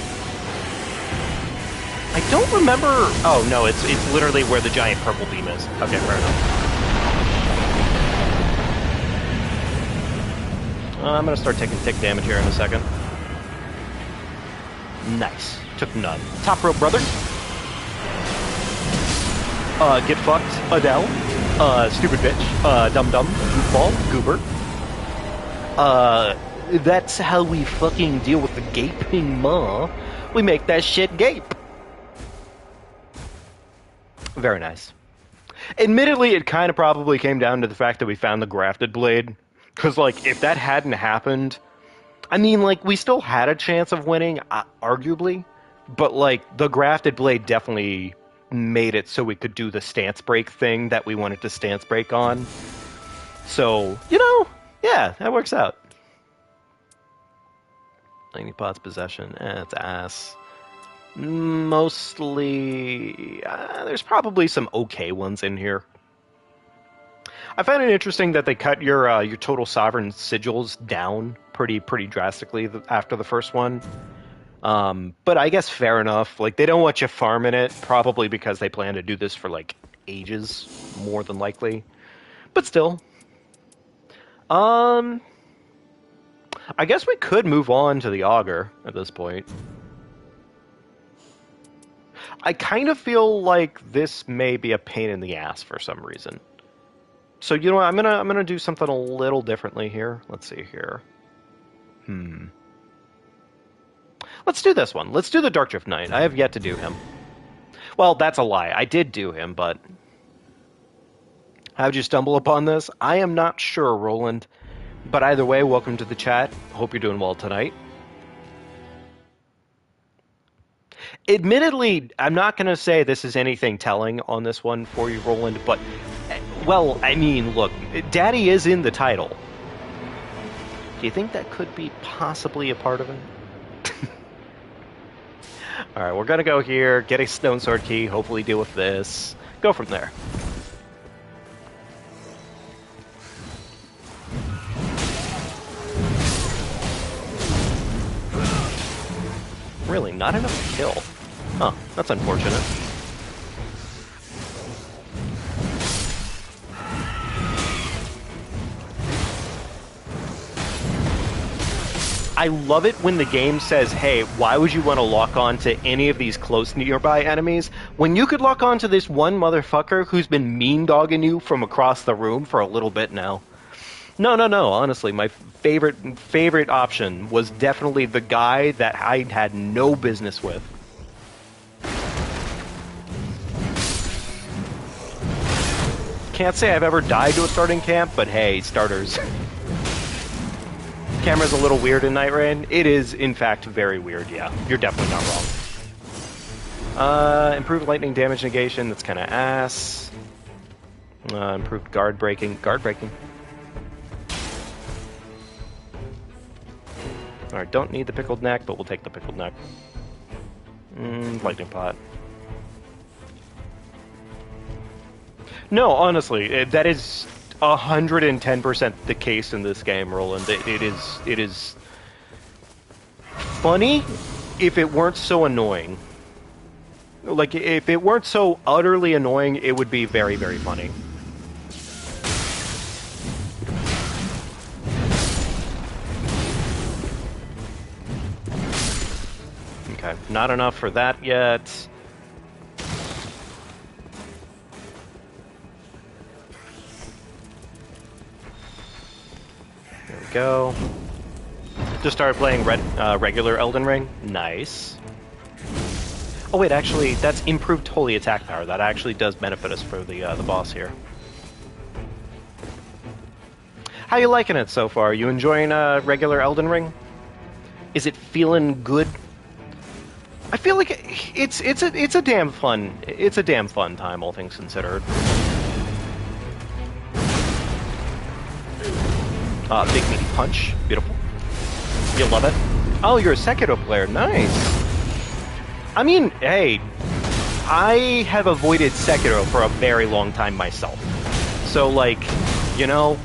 I don't remember... Oh, no, it's literally where the giant purple beam is. Okay, fair enough. I'm gonna start taking tick damage here in a second. Nice. Took none. Top rope, brother. Get fucked, Adele. Stupid bitch. Dum-dum. Goofball. Goober. That's how we fucking deal with the gaping maw. We make that shit gape. Very nice. Admittedly, it kind of probably came down to the fact that we found the grafted blade. Because, like, if that hadn't happened, I mean, like, we still had a chance of winning, arguably. But, like, the grafted blade definitely made it so we could do the stance break thing that we wanted to stance break on. So, you know, yeah, that works out. Lightning Pot's possession, it's ass. Mostly, there's probably some okay ones in here. I find it interesting that they cut your total sovereign sigils down pretty drastically after the first one. But I guess fair enough. Like, they don't want you farming it, probably because they plan to do this for like ages, more than likely. But still, I guess we could move on to the auger at this point. I kind of feel like this may be a pain in the ass for some reason. So, you know what, I'm gonna do something a little differently here. Let's see here. Let's do this one. Let's do the Dark Drift Knight. I have yet to do him. Well, that's a lie. I did do him, but how'd you stumble upon this? I am not sure, Roland. But either way, welcome to the chat. Hope you're doing well tonight. Admittedly, I'm not going to say this is anything telling on this one for you, Roland, but, well, I mean, look, Daddy is in the title. Do you think that could be possibly a part of it? Alright, we're going to go here, get a Stone Sword key, hopefully deal with this, go from there. Really, not enough to kill. Huh, that's unfortunate. I love it when the game says, hey, why would you want to lock on to any of these close nearby enemies when you could lock on to this one motherfucker who's been mean-dogging you from across the room for a little bit now? No, honestly, my favorite option was definitely the guy that I had no business with. Can't say I've ever died to a starting camp, but hey, starters. Camera's a little weird in NightReign. It is, in fact, very weird, yeah. You're definitely not wrong. Improved lightning damage negation, that's kind of ass. Improved guard breaking. Alright, don't need the pickled neck, but we'll take the pickled neck. Lightning pot. No, honestly, that is 110% the case in this game, Roland. It is funny if it weren't so annoying. Like, if it weren't so utterly annoying, it would be very, very funny. Okay, not enough for that yet. There we go. Just started playing regular Elden Ring. Nice. Oh wait, actually, that's improved holy attack power. That actually does benefit us for the boss here. How you liking it so far? You enjoying regular Elden Ring? Is it feeling good? I feel like it's a damn fun time, all things considered. Big meaty punch, beautiful. You love it. Oh, you're a Sekiro player, nice. I mean, hey, I have avoided Sekiro for a very long time myself. So, like, you know,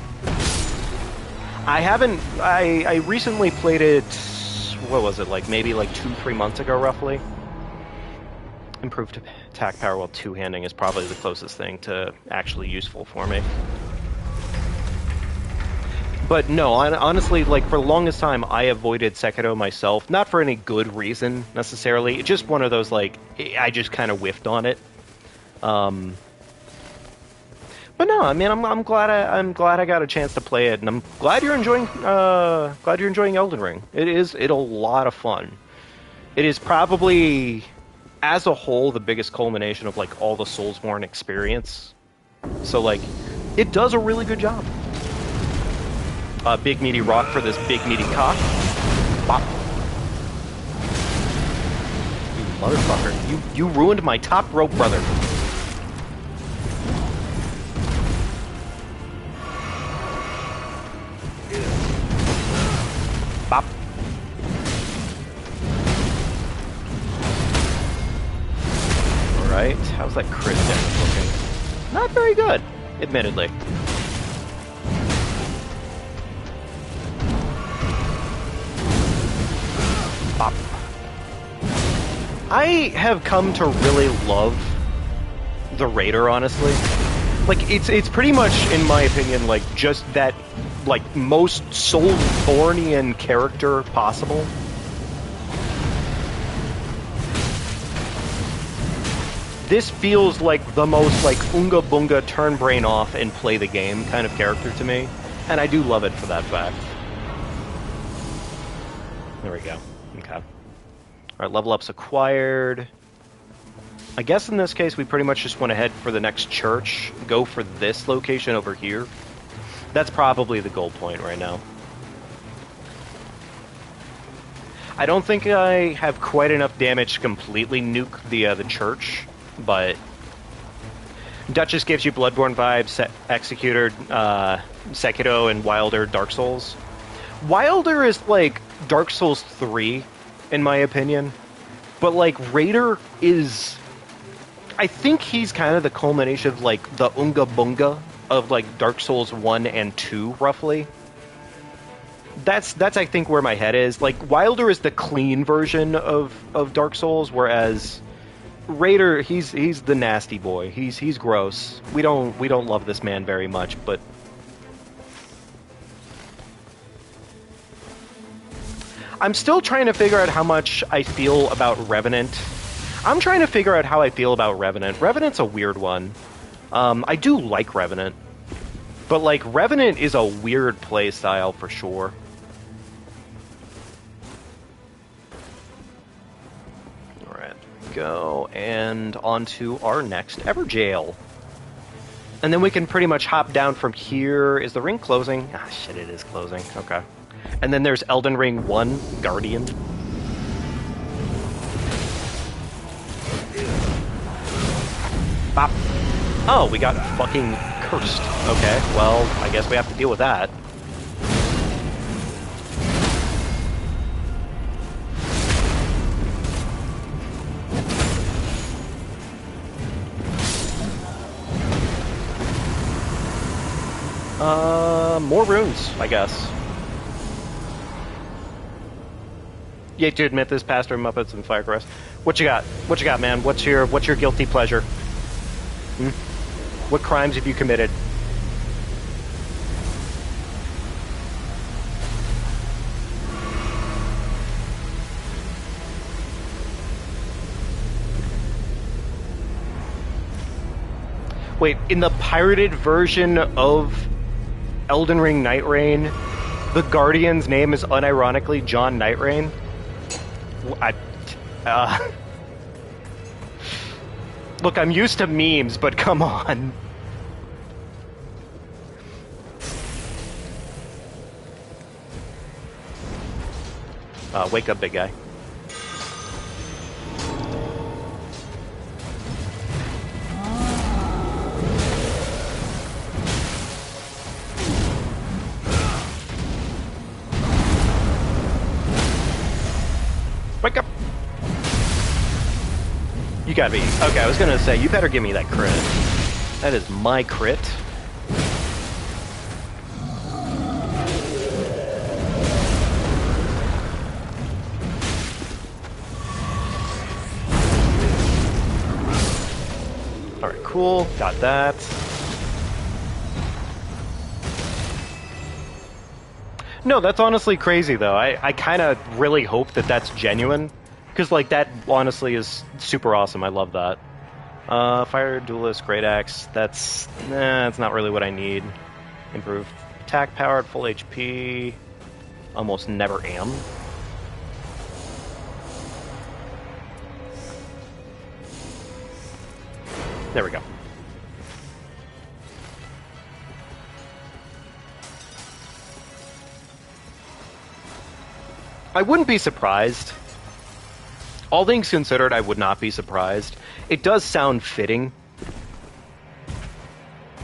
I recently played it, what was it, like maybe like 2-3 months ago, roughly. Improved attack power while two-handing is probably the closest thing to actually useful for me. But no, honestly, like, for the longest time, I avoided Sekiro myself. Not for any good reason, necessarily. It's just one of those, like, I just kind of whiffed on it. But But no, I mean, I'm glad I got a chance to play it, and I'm glad you're enjoying Elden Ring. It's a lot of fun. It is probably, as a whole, the biggest culmination of like all the Soulsborne experience. So like, it does a really good job. Big meaty rock for this big meaty cock. Bop. You motherfucker! You ruined my top rope, brother. Bop. Alright, how's that crit damage looking? Not very good, admittedly. Bop. I have come to really love the Raider, honestly. Like, it's pretty much, in my opinion, like, just that, like, most Soulsbornian character possible. This feels like the most, like, Unga Bunga turn brain off and play the game kind of character to me. And I do love it for that fact. There we go. Okay. Alright, level up's acquired. I guess in this case we pretty much just want to head for the next church, go for this location over here. That's probably the goal point right now. I don't think I have quite enough damage to completely nuke the church, but Duchess gives you Bloodborne vibes, Executor, Sekiro, and Wilder Dark Souls. Wilder is like Dark Souls 3, in my opinion, but like Raider is... I think he's kind of the culmination of like the Unga Bunga of like Dark Souls 1 and 2, roughly. That's I think where my head is. Like Wilder is the clean version of Dark Souls, whereas Raider he's the nasty boy. He's gross. We don't love this man very much, but I'm still trying to figure out how much I feel about Revenant. I'm trying to figure out how I feel about Revenant. Revenant's a weird one. I do like Revenant, but like Revenant is a weird play style for sure. Alright, go and on to our next Everjail. And then we can pretty much hop down from here. Is the ring closing? Ah, shit, it is closing. Okay. And then there's EldenRing 1, Guardian. Bop. Oh, we got fucking cursed. Okay, well, I guess we have to deal with that. More runes, I guess. You hate to admit this, Pastor Muppets and Firecrest. What you got? What you got, man? What's your guilty pleasure? Hmm? What crimes have you committed? Wait, in the pirated version of EldenRing NightReign, the Guardian's name is unironically John NightReign? Look, I'm used to memes, but come on. Wake up, big guy. Wake up! You gotta be... Okay, I was gonna say, you better give me that crit. That is my crit. Alright, cool. Got that. No, that's honestly crazy, though. I kind of really hope that that's genuine. Because, like, that honestly is super awesome. I love that. Fire Duelist, Great Axe, that's not really what I need. Improved attack power at full HP. Almost never am. There we go. I wouldn't be surprised. All things considered, I would not be surprised. It does sound fitting.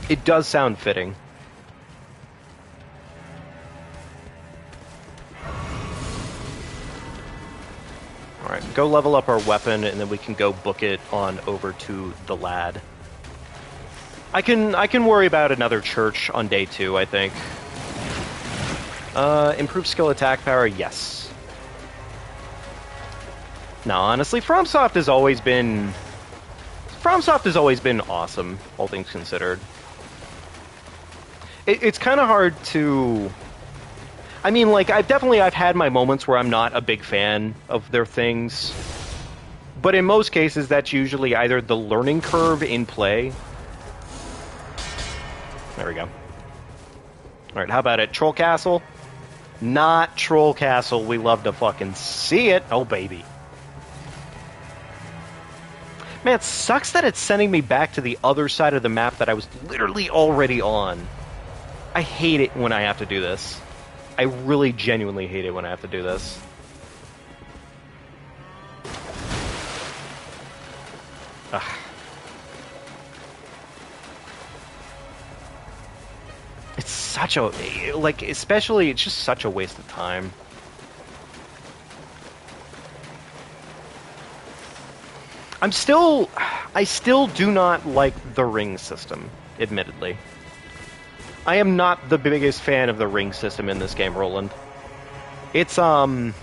It does sound fitting. Alright, go level up our weapon, and then we can go book it on over to the lad. I can worry about another church on day 2, I think. Improved skill attack power, yes. No, honestly, FromSoft has always been awesome, all things considered. It's kind of hard to... I mean, like, I've had my moments where I'm not a big fan of their things. But in most cases, that's usually either the learning curve in play. There we go. Alright, how about it? Troll Castle? Not Troll Castle. We love to fucking see it. Oh, baby. Man, it sucks that it's sending me back to the other side of the map that I was literally already on. I hate it when I have to do this. I really genuinely hate it when I have to do this. Ugh. It's such a... like, especially, it's just such a waste of time. I still do not like the ring system, admittedly. I am not the biggest fan of the ring system in this game, Roland. It's I'm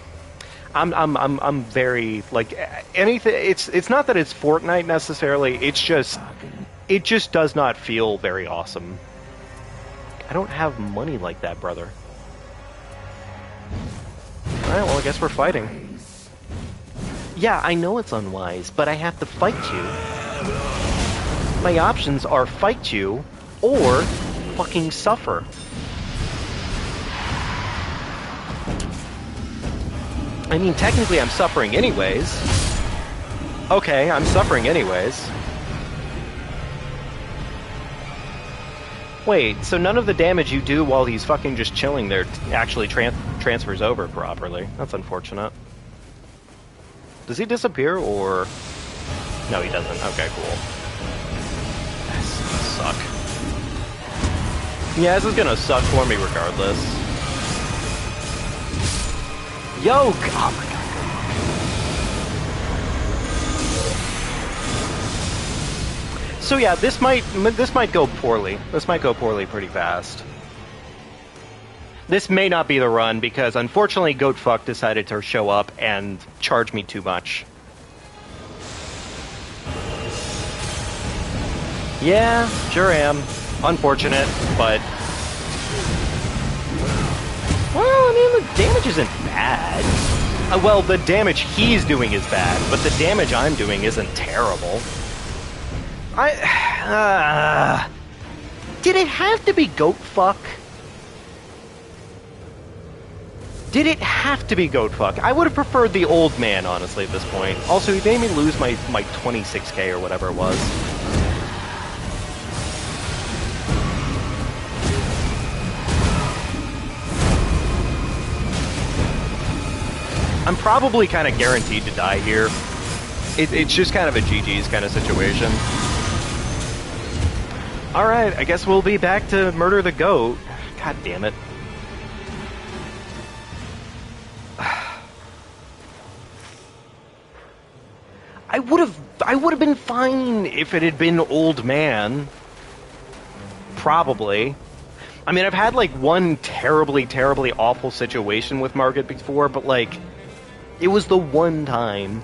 very like anything. It's not that it's Fortnite necessarily. It just does not feel very awesome. I don't have money like that, brother. All right, well, I guess we're fighting. Yeah, I know it's unwise, but I have to fight you. My options are fight you or fucking suffer. I mean, technically I'm suffering anyways. Okay, I'm suffering anyways. Wait, so none of the damage you do while he's fucking just chilling there actually transfers over properly. That's unfortunate. Does he disappear, or... No, he doesn't. Okay, cool. This suck. Yeah, this is gonna suck for me regardless. Yo! Oh my god. So yeah, this might go poorly. This might go poorly pretty fast. This may not be the run, because unfortunately Goatfuck decided to show up and charge me too much. Yeah, sure am. Unfortunate, but... Well, I mean, the damage isn't bad. Well, the damage he's doing is bad, but the damage I'm doing isn't terrible. Did it have to be Goatfuck? Did it have to be Goatfuck? I would have preferred the old man, honestly, at this point. Also, he made me lose my 26k or whatever it was. I'm probably kind of guaranteed to die here. It's just kind of a GG's kind of situation. Alright, I guess we'll be back to murder the goat. God damn it. I would have been fine if it had been old man. Probably. I mean, I've had like one terribly, terribly awful situation with Margaret before, but like, it was the one time.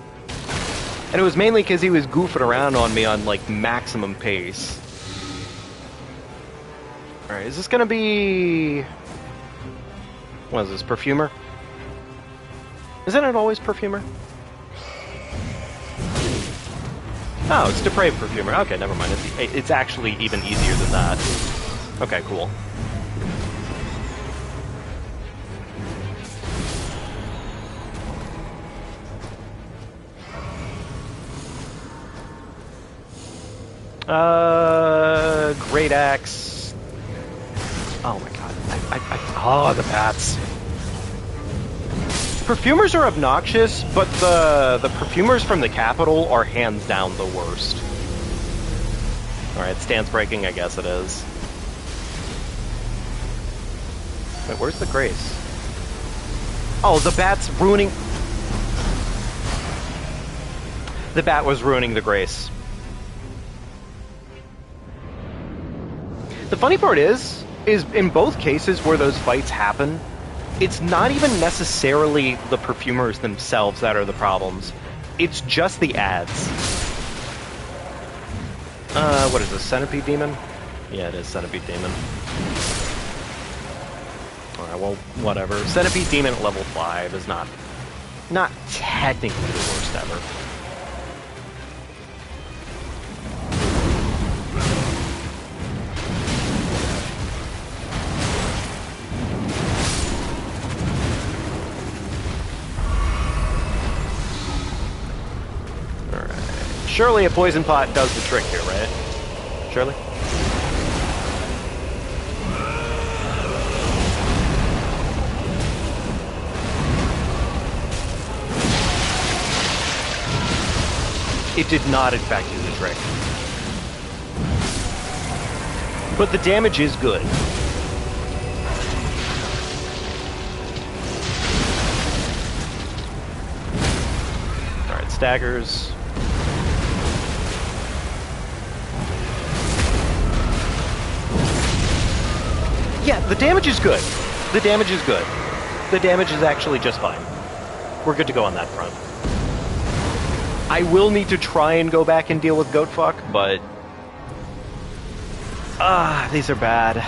And it was mainly because he was goofing around on me on like maximum pace. Alright, is this gonna be... What is this, Perfumer? Isn't it always Perfumer? Oh, it's Depraved Perfumer. Okay, never mind. It's actually even easier than that. Okay, cool. Great Axe. Oh my god. Oh, the bats. Perfumers are obnoxious, but the perfumers from the capital are hands down the worst. Alright, stance breaking, I guess it is. Wait, where's the Grace? Oh, the bat's ruining... The bat was ruining the Grace. The funny part is in both cases where those fights happen, it's not even necessarily the perfumers themselves that are the problems. It's just the ads. What is this, Centipede Demon? Yeah, it is Centipede Demon. Alright, well, whatever. Centipede Demon at level 5 is not technically the worst ever. Surely a poison pot does the trick here, right? Surely? It did not, in fact, do the trick. But the damage is good. Alright, staggers. Yeah, the damage is good. The damage is good. The damage is actually just fine. We're good to go on that front. I will need to try and go back and deal with Goatfuck, but... these are bad.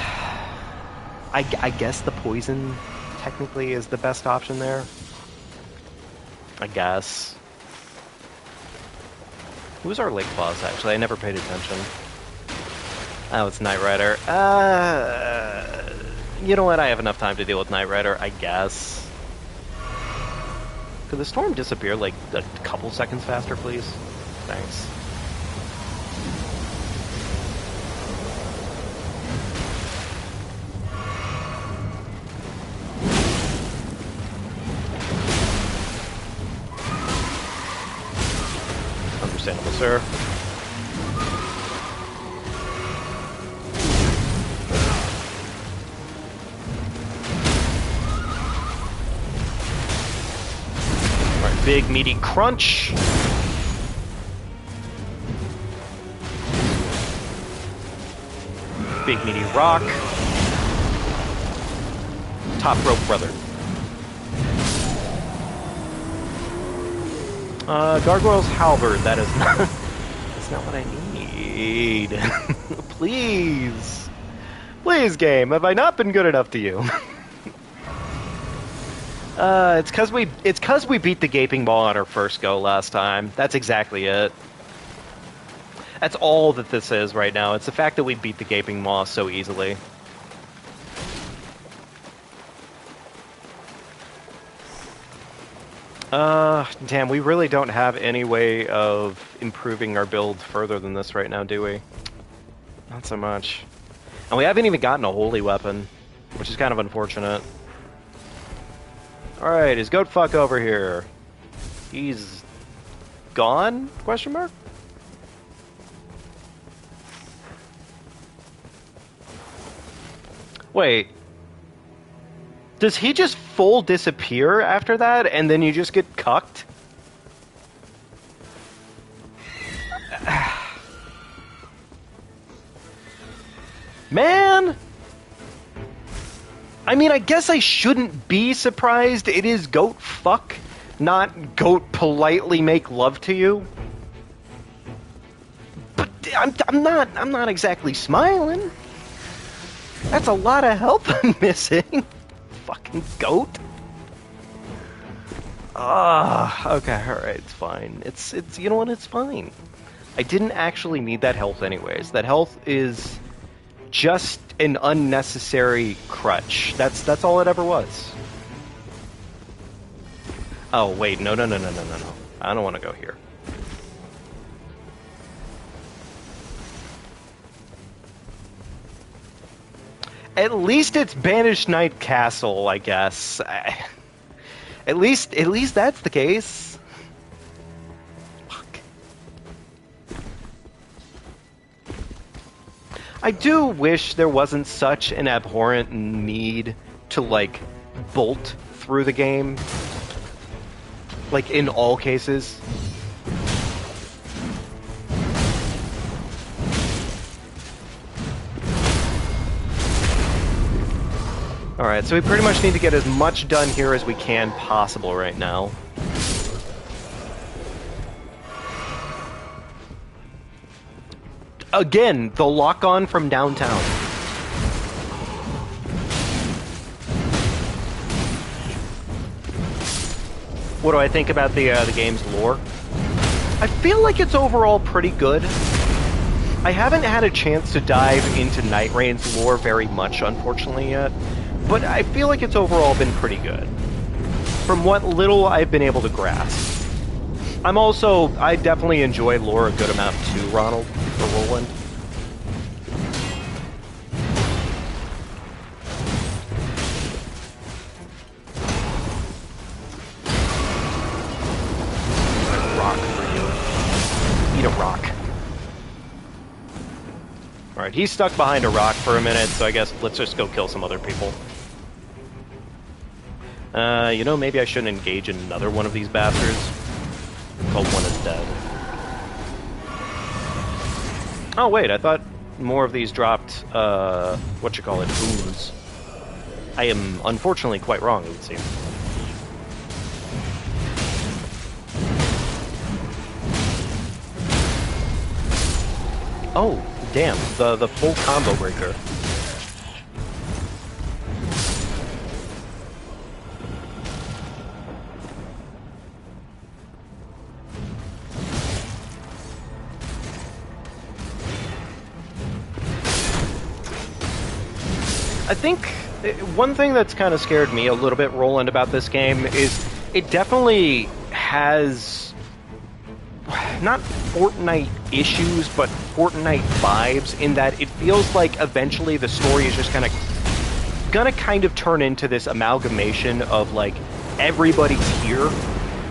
I guess the poison technically is the best option there. I guess. Who's our lake boss, actually? I never paid attention. Oh, it's Knight Rider. You know what? I have enough time to deal with Knight Rider, I guess. Could the storm disappear like a couple seconds faster, please? Thanks. Understandable, sir. Big meaty crunch. Big meaty rock. Top rope brother. Gargoyle's halberd. That is not. That's not what I need. Please, please, game. Have I not been good enough to you? It's cause we beat the Gaping Maw on our first go last time. That's exactly it. That's all that this is right now. It's the fact that we beat the Gaping Maw so easily. Damn, we really don't have any way of improving our build further than this right now, do we? Not so much. And we haven't even gotten a holy weapon, which is kind of unfortunate. Alright, is Goatfuck over here? He's gone? Question mark? Wait. Does he just full disappear after that, and then you just get cucked? Man! I mean, I guess I shouldn't be surprised. It is Goatfuck, not goat politely make love to you. But I'm not exactly smiling. That's a lot of help I'm missing. Fucking goat. Okay, alright, it's fine. It's you know what, it's fine. I didn't actually need that health anyways. That health is just an unnecessary crutch. That's all it ever was. Oh, wait, no. I don't want to go here. At least it's Banished Knight Castle, I guess. At least that's the case. Fuck. I do wish there wasn't such an abhorrent need to, like, bolt through the game. Like, in all cases. Alright, so we pretty much need to get as much done here as we can possible right now. Again, the lock-on from downtown. What do I think about the game's lore? I feel like it's overall pretty good. I haven't had a chance to dive into NightReign's lore very much, unfortunately, yet. But I feel like it's overall been pretty good. From what little I've been able to grasp. I definitely enjoy lore a good amount too, Ronald, or Roland. Rock for you. Eat a rock. Alright, he's stuck behind a rock for a minute, so I guess let's just go kill some other people. You know, maybe I shouldn't engage in another one of these bastards. Called one is dead. Oh wait, I thought more of these dropped, boons. I am unfortunately quite wrong, it would seem. Oh, damn, the full combo breaker. I think one thing that's kind of scared me a little bit, Roland, about this game is it definitely has not Fortnite issues, but Fortnite vibes in that it feels like eventually the story is just gonna kind of turn into this amalgamation of like everybody's here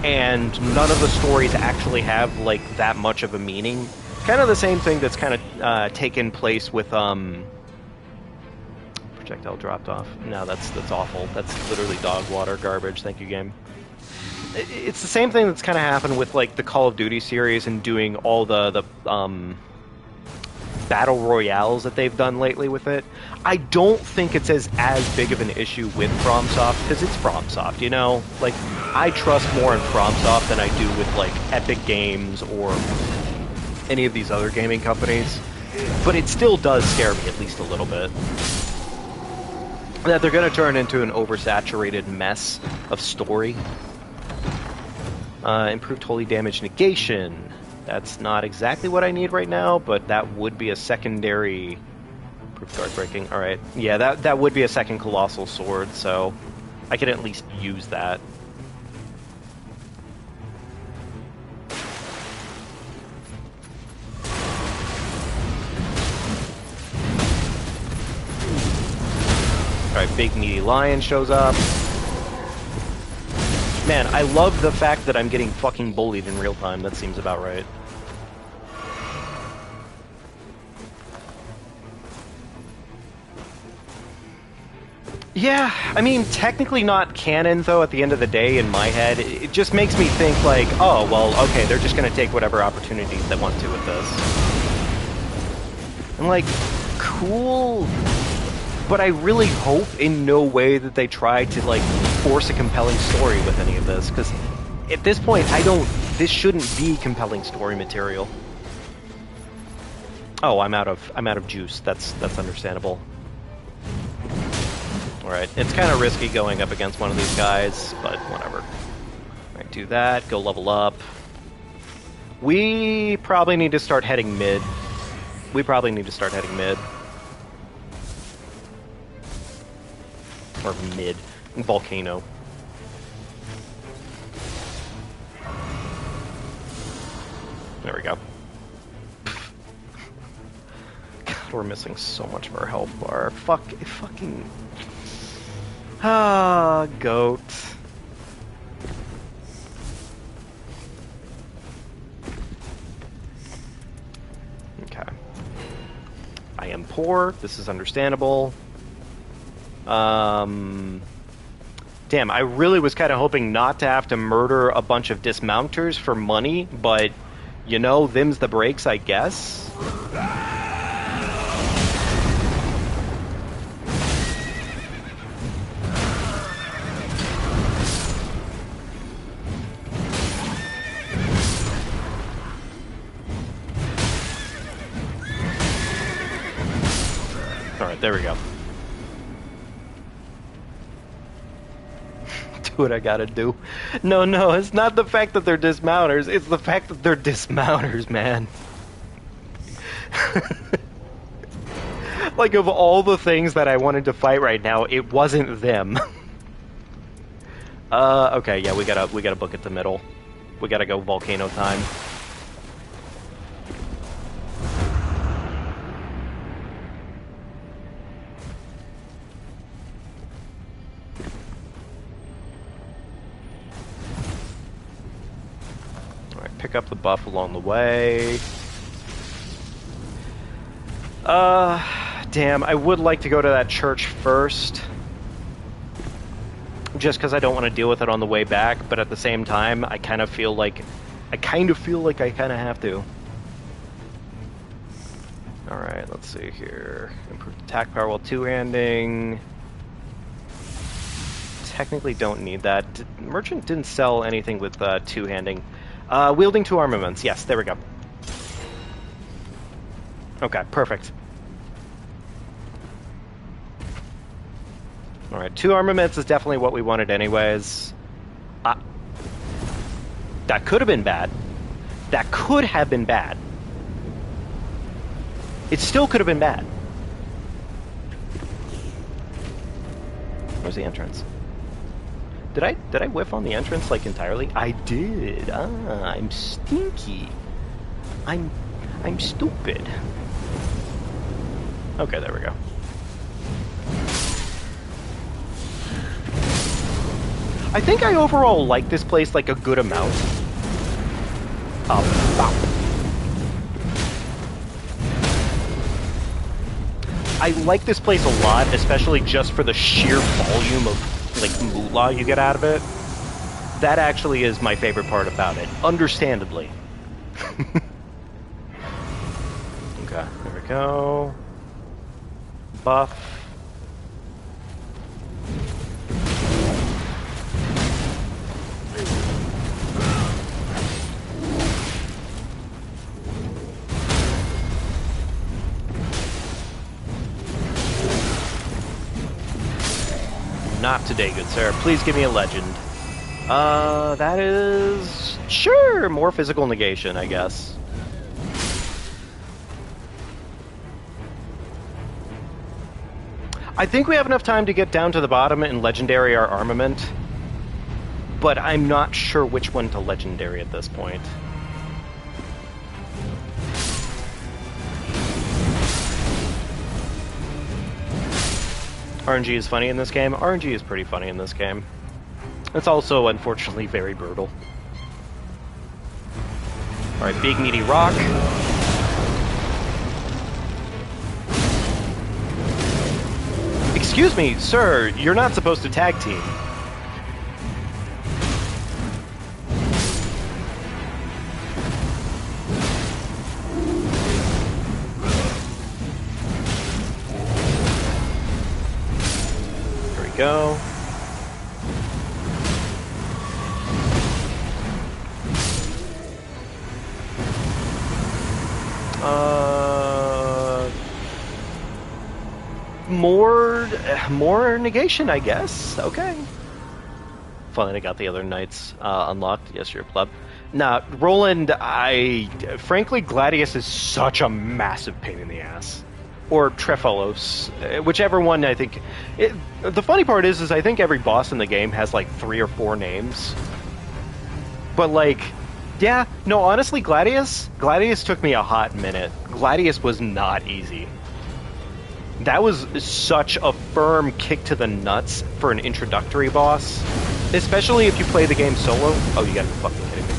and none of the stories actually have like that much of a meaning. Kind of the same thing that's kind of taken place with projectile dropped off. No, that's awful. That's literally dog water garbage. Thank you, game. It's the same thing that's kind of happened with like the Call of Duty series and doing all the battle royales that they've done lately with it. I don't think it's as big of an issue with FromSoft because it's FromSoft, you know? Like, I trust more in FromSoft than I do with like Epic Games or any of these other gaming companies. But it still does scare me at least a little bit. That they're going to turn into an oversaturated mess of story. Improved holy damage negation. That's not exactly what I need right now, but that would be a secondary... Improved guard breaking. Alright. Yeah, that would be a second colossal sword, so I could at least use that. Alright, big meaty lion shows up. Man, I love the fact that I'm getting fucking bullied in real time. That seems about right. Yeah, I mean, technically not canon, though, at the end of the day, in my head. It just makes me think, like, oh, well, okay, they're just gonna take whatever opportunities they want to with this. I'm like, cool... But I really hope in no way that they try to, like, force a compelling story with any of this, because at this point, this shouldn't be compelling story material. Oh, I'm out of juice. That's understandable. Alright, it's kind of risky going up against one of these guys, but whatever. Alright, do that, go level up. We probably need to start heading mid. We probably need to start heading mid. Or mid. Volcano. There we go. God, we're missing so much of our health bar. Fucking... Ah, goat. Okay. I am poor. This is understandable. Damn, I really was kind of hoping not to have to murder a bunch of dismounters for money, but, you know, them's the breaks, I guess. Alright, there we go. What I gotta do. No, it's not the fact that they're dismounters, it's the fact that they're dismounters, man. Like, of all the things that I wanted to fight right now, it wasn't them. Okay, yeah, we gotta book it the middle. We gotta go volcano time. Pick up the buff along the way. Damn, I would like to go to that church first. Just because I don't want to deal with it on the way back, but at the same time, I kind of feel like I kind of have to. Alright, let's see here. Improved attack power while two-handing. Technically don't need that. Merchant didn't sell anything with two-handing. Wielding two armaments. Yes, there we go. Okay, perfect. Alright, two armaments is definitely what we wanted anyways. That could have been bad. That could have been bad. It still could have been bad. Where's the entrance? Did I whiff on the entrance, like, entirely? I did. I'm stinky. I'm stupid. Okay, there we go. I think I overall like this place, like, a good amount. I like this place a lot, especially just for the sheer volume of like moolah you get out of it. That actually is my favorite part about it, understandably. Okay, there we go. Buff. Not today, good sir. Please give me a legend. That is... Sure, more physical negation, I guess. I think we have enough time to get down to the bottom and legendary our armament, but I'm not sure which one to legendary at this point. RNG is funny in this game. RNG is pretty funny in this game. It's also, unfortunately, very brutal. Alright, big meaty rock. Excuse me, sir, you're not supposed to tag team. There we go. More negation, I guess. Okay. Finally got the other knights unlocked. Yes, you're a pleb. Nah, Roland, frankly, Gladius is such a massive pain in the ass. Or Trefolos, whichever one I think. The funny part is I think every boss in the game has like 3 or 4 names. But like, yeah, no, honestly, Gladius took me a hot minute. Gladius was not easy. That was such a firm kick to the nuts for an introductory boss. Especially if you play the game solo. Oh, you gotta be fucking kidding me.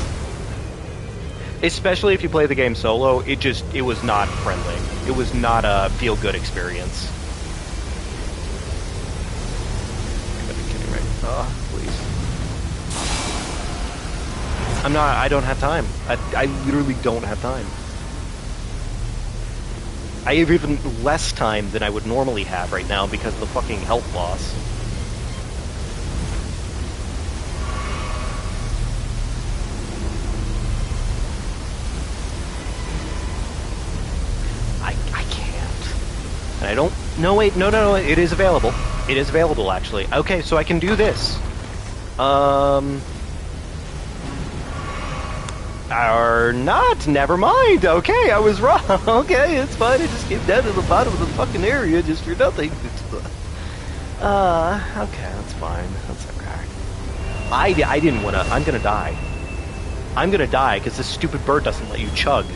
Especially if you play the game solo, it was not friendly. It was not a feel-good experience. You gotta be kidding me. Please. I don't have time. I literally don't have time. I have even less time than I would normally have right now because of the fucking health loss. I can't. And I don't... No, wait, no, it is available. It is available, actually. Okay, so I can do this. Or not, never mind. Okay, I was wrong. Okay, it's fine. I just came down to the bottom of the fucking area just for nothing. Okay, that's fine. That's okay. I didn't want to... I'm gonna die. I'm gonna die because this stupid bird doesn't let you chug.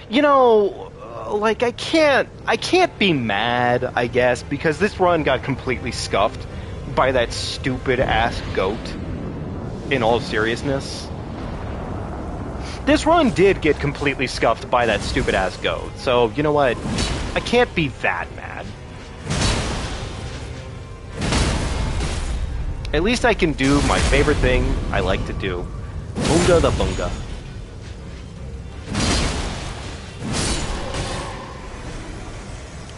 You know, like, I can't be mad, I guess, because this run got completely scuffed by that stupid-ass goat, in all seriousness. This run did get completely scuffed by that stupid-ass goat, so, you know what? I can't be that mad. At least I can do my favorite thing I like to do. Bunga the bunga.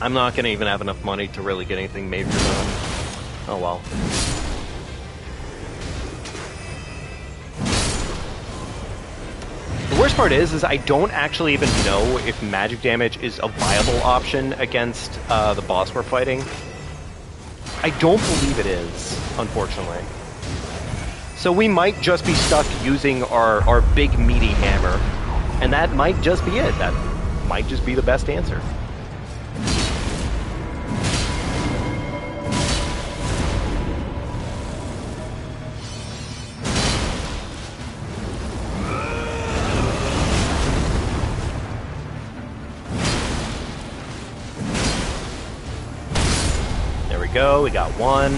I'm not gonna even have enough money to really get anything major done. Oh well. The worst part is I don't actually even know if magic damage is a viable option against the boss we're fighting. I don't believe it is, unfortunately. So we might just be stuck using our big meaty hammer, and that might just be it. That might just be the best answer. Go, we got one.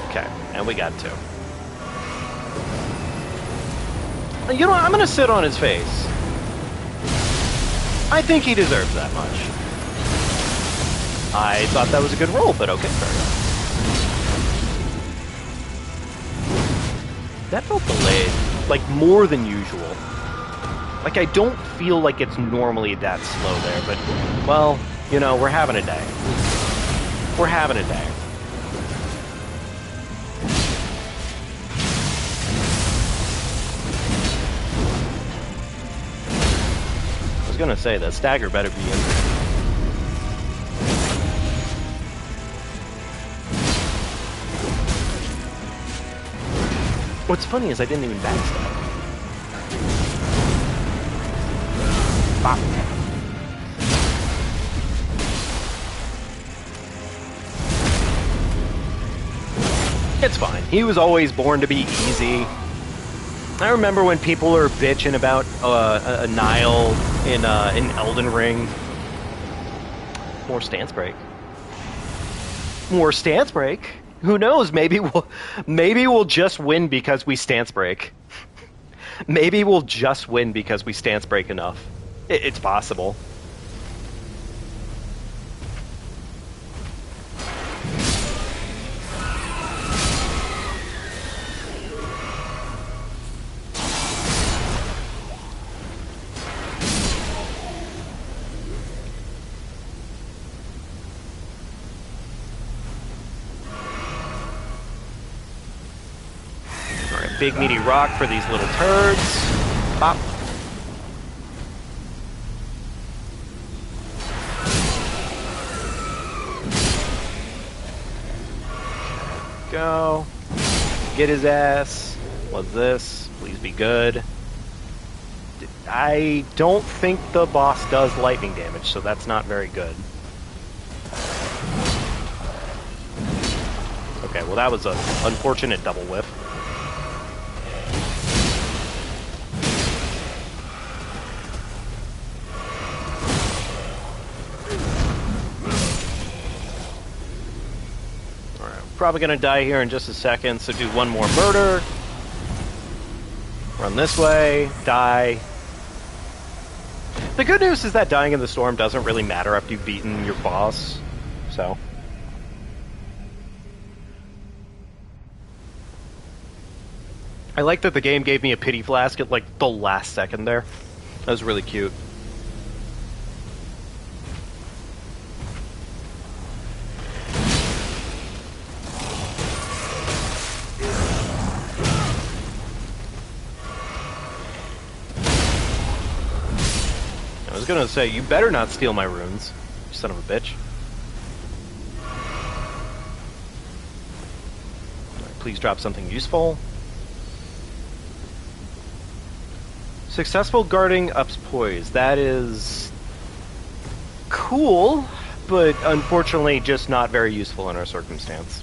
Okay, and we got two. You know what, I'm gonna sit on his face. I think he deserves that much. I thought that was a good roll, but okay, fair enough. That felt delayed. Like, more than usual. Like, I don't feel like it's normally that slow there, but, well, you know, we're having a day. We're having a day. I was gonna say, that stagger better be in there. What's funny is I didn't even backstab. Bop. It's fine. He was always born to be easy. I remember when people were bitching about a Nile in EldenRing. More stance break. More stance break. Who knows? Maybe we'll just win because we stance break. Maybe we'll just win because we stance break enough. It's possible. Big meaty rock for these little turds. Pop. Go. Get his ass. What's this? Please be good. I don't think the boss does lightning damage, so that's not very good. Okay, well that was an unfortunate double whiff. Probably gonna die here in just a second, so do one more murder. Run this way, die. The good news is that dying in the storm doesn't really matter after you've beaten your boss, so. I like that the game gave me a pity flask at like the last second there. That was really cute. I was gonna say, you better not steal my runes, you son of a bitch. Right, please drop something useful. Successful guarding ups poise. That is cool, but unfortunately just not very useful in our circumstance.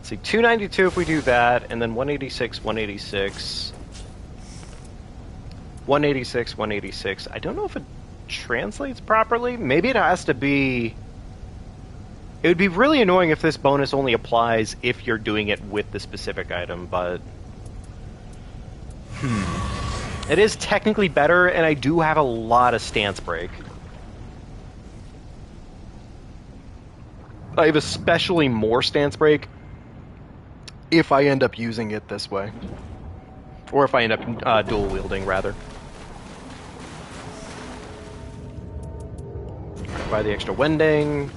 See, 292 if we do that, and then 186, 186. 186, 186. I don't know if it translates properly. Maybe it has to be... It would be really annoying if this bonus only applies if you're doing it with the specific item, but... It is technically better, and I do have a lot of stance break. I have especially more stance break if I end up using it this way. Or if I end up dual wielding, rather. Buy the extra wending.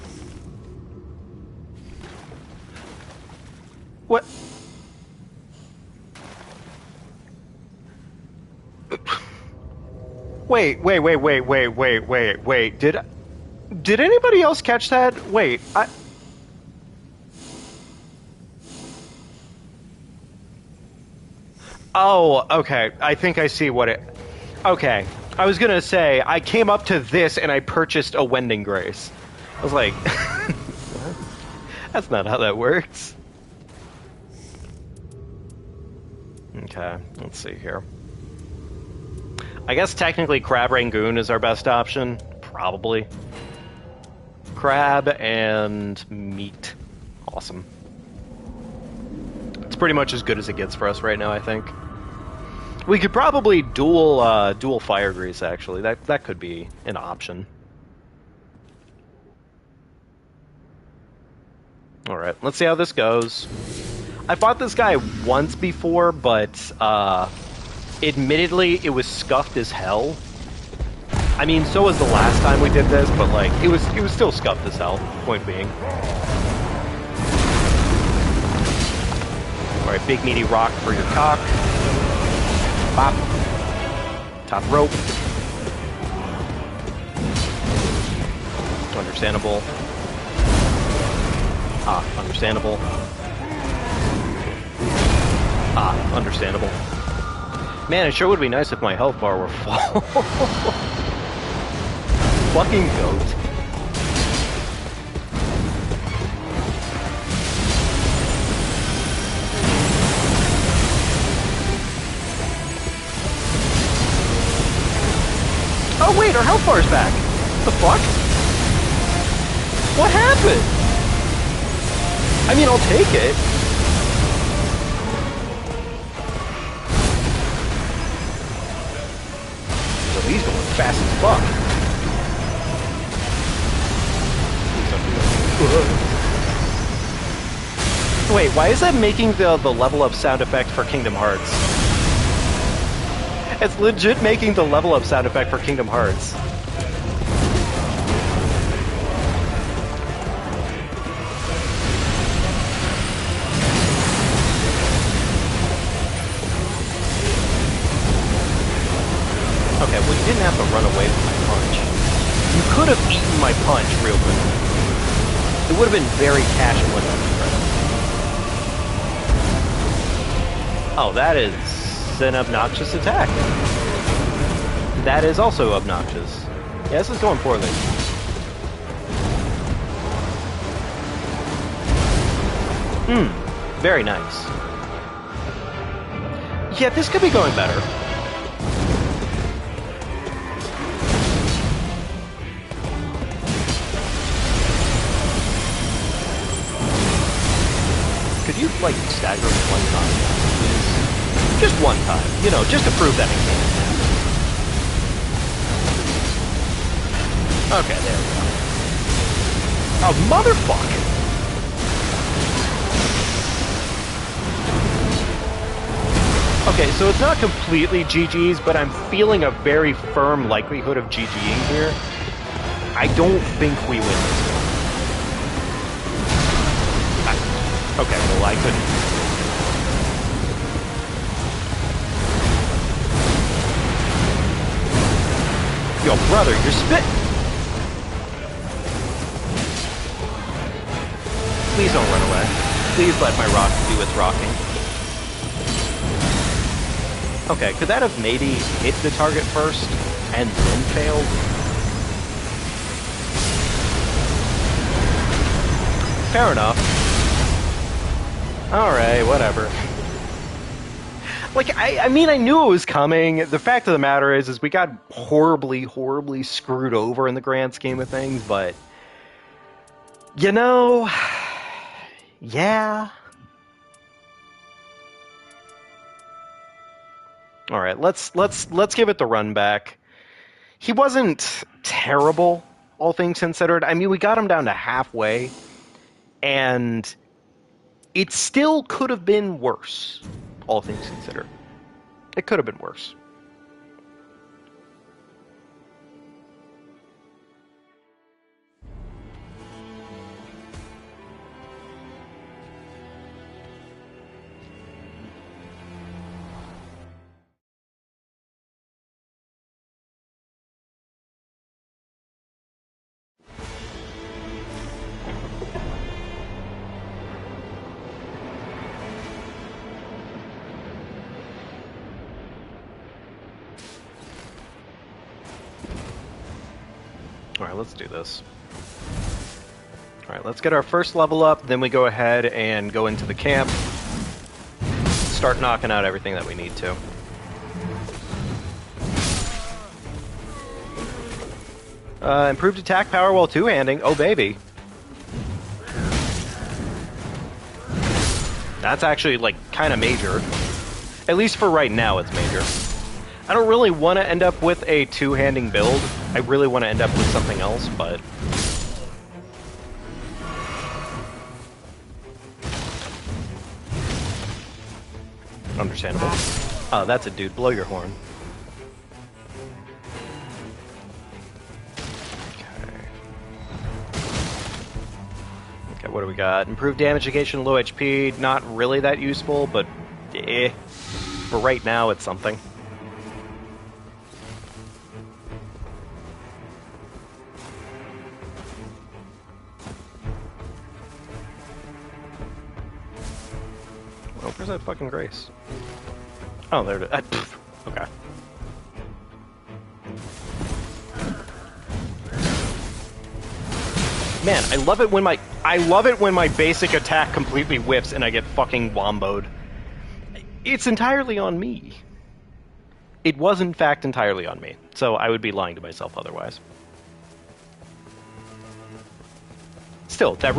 What? Wait. Did anybody else catch that? Wait, Oh, okay. I think I see what it... Okay. I was gonna say, I came up to this and I purchased a Wending Grace. I was like... That's not how that works. Okay, let's see here. I guess technically Crab Rangoon is our best option. Probably. Crab and meat. Awesome. It's pretty much as good as it gets for us right now, I think. We could probably dual Fire Grease, actually. That could be an option. Alright, let's see how this goes. I fought this guy once before, but admittedly, it was scuffed as hell. I mean, so was the last time we did this, but like, it was still scuffed as hell, point being. Alright, big meaty rock for your cock. Bop. Top rope. Understandable. Ah, understandable. Ah, understandable. Man, it sure would be nice if my health bar were full. Fucking goat. Oh wait, our health bar's back! What the fuck? What happened? I mean, I'll take it. So he's going fast as fuck. Wait, why is that making the level up sound effect for Kingdom Hearts? It's legit making the level up sound effect for Kingdom Hearts. Okay, well you didn't have to run away from my punch. You could have eaten my punch real quick. It would have been very cash and win. Oh, that is an obnoxious attack. That is also obnoxious. Yeah, this is going poorly. Very nice. Yeah, this could be going better. Could you, like, stagger one time? Just one time, you know, just to prove that it can. Okay, there we go. Oh, motherfuck! Okay, so it's not completely GG's, but I'm feeling a very firm likelihood of GGing here. I don't think we win this one. Okay, well, I couldn't. Yo, brother, you're spitting! Please don't run away. Please let my rock do its rocking. Okay, could that have maybe hit the target first and then failed? Fair enough. Alright, whatever. Like, I mean, I knew it was coming. The fact of the matter is we got horribly, horribly screwed over in the grand scheme of things, but... You know... Yeah... Alright, let's give it the run back. He wasn't terrible, all things considered. I mean, we got him down to halfway, and it still could have been worse, all things considered. It could have been worse. Alright, let's do this. Alright, let's get our first level up, then we go ahead and go into the camp. Start knocking out everything that we need to. Improved attack power while two-handing. Oh, baby. That's actually, like, kind of major. At least for right now, it's major. I don't really want to end up with a two-handing build. I really want to end up with something else, but... Understandable. Oh, that's a dude. Blow your horn. Okay, what do we got? Improved damage negation, low HP. Not really that useful, but eh. For right now, it's something. Oh, where's that fucking Grace? Oh, there it is. Okay. Man, I love it when my basic attack completely whiffs and I get fucking womboed. It's entirely on me. It was in fact entirely on me, so I would be lying to myself otherwise. Still, that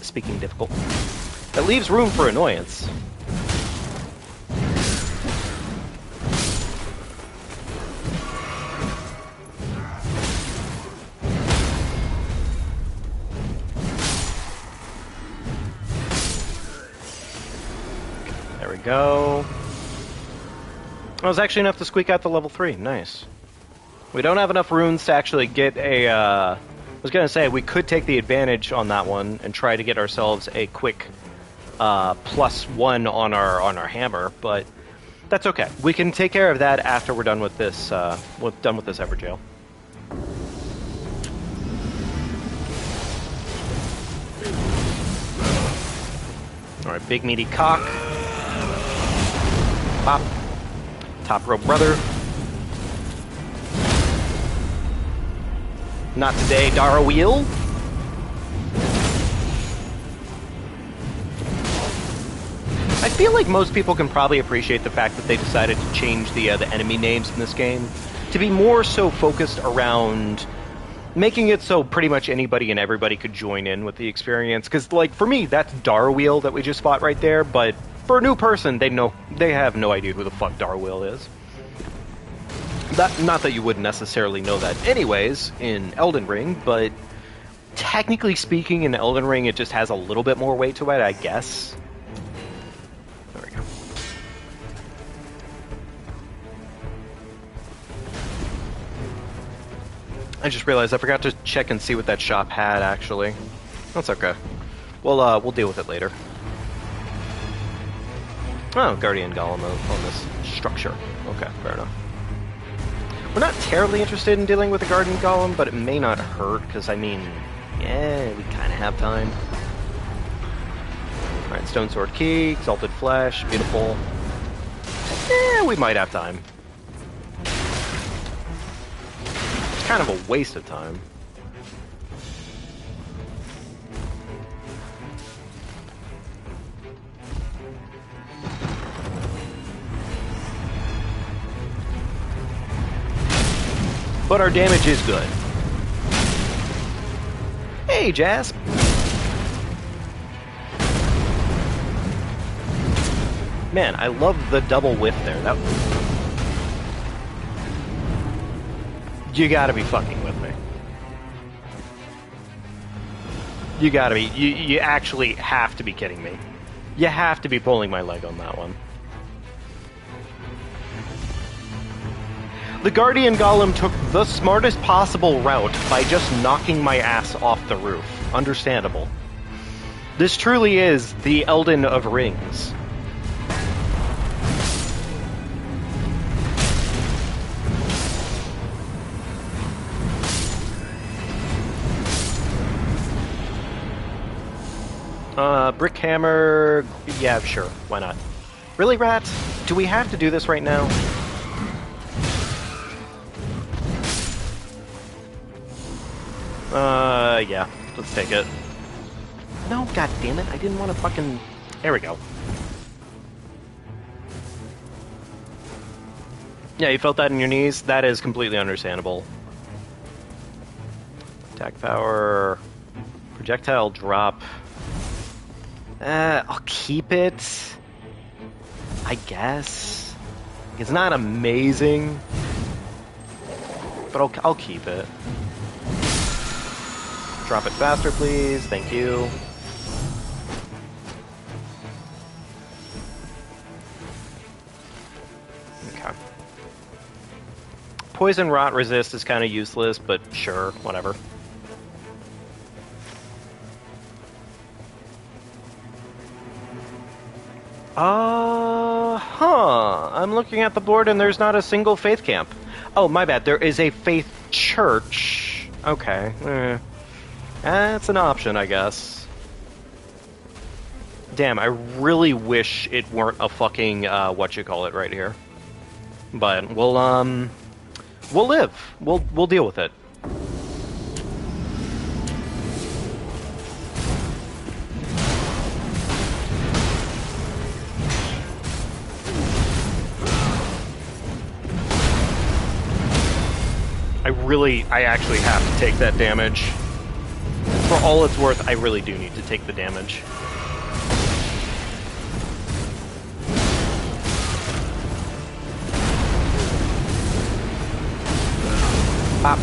speaking difficult. That leaves room for annoyance. There we go. That was actually enough to squeak out the level 3. Nice. We don't have enough runes to actually get a... I was going to say, we could take the advantage on that one and try to get ourselves a quick +1 on our hammer, but that's okay. We can take care of that after we're done with this, Everjail. Alright, big meaty cock. Pop. Top rope brother. Not today, Dara Wheel. I feel like most people can probably appreciate the fact that they decided to change the enemy names in this game to be more so focused around making it so pretty much anybody and everybody could join in with the experience. Because, like, for me, that's Darwheel that we just fought right there, but for a new person, they have no idea who the fuck Darwheel is. Not that you wouldn't necessarily know that anyways in EldenRing, but technically speaking, in EldenRing, it just has a little bit more weight to it, I guess. There we go. I just realized I forgot to check and see what that shop had, actually. That's okay. We'll deal with it later. Oh, Guardian Golem on this structure. Okay, fair enough. We're not terribly interested in dealing with the Guardian Golem, but it may not hurt, because, I mean, yeah, we kind of have time. Alright, Stone Sword Key, Exalted Flesh, beautiful. Yeah, we might have time. It's kind of a waste of time. But our damage is good. Hey, Jasp. Man, I love the double whiff there. You gotta be fucking with me. You gotta be. You actually have to be kidding me. You have to be pulling my leg on that one. The Guardian Golem took the smartest possible route by just knocking my ass off the roof. Understandable. This truly is the Elden of Rings. Brick hammer... Yeah, sure. Why not? Really, Rat? Do we have to do this right now? Yeah. Let's take it. No, god damn it. I didn't want to fucking... There we go. Yeah, you felt that in your knees? That is completely understandable. Attack power... Projectile drop... I'll keep it. I guess. It's not amazing. But I'll keep it. Drop it faster, please. Thank you. Okay. Poison rot resist is kind of useless, but sure, whatever. I'm looking at the board and there's not a single faith camp. Oh, my bad. There is a faith church. Okay. That's an option, I guess. Damn, I really wish it weren't a fucking, whatchamacallit right here. But we'll live. We'll deal with it. I actually have to take that damage. For all it's worth, I really do need to take the damage. Pop.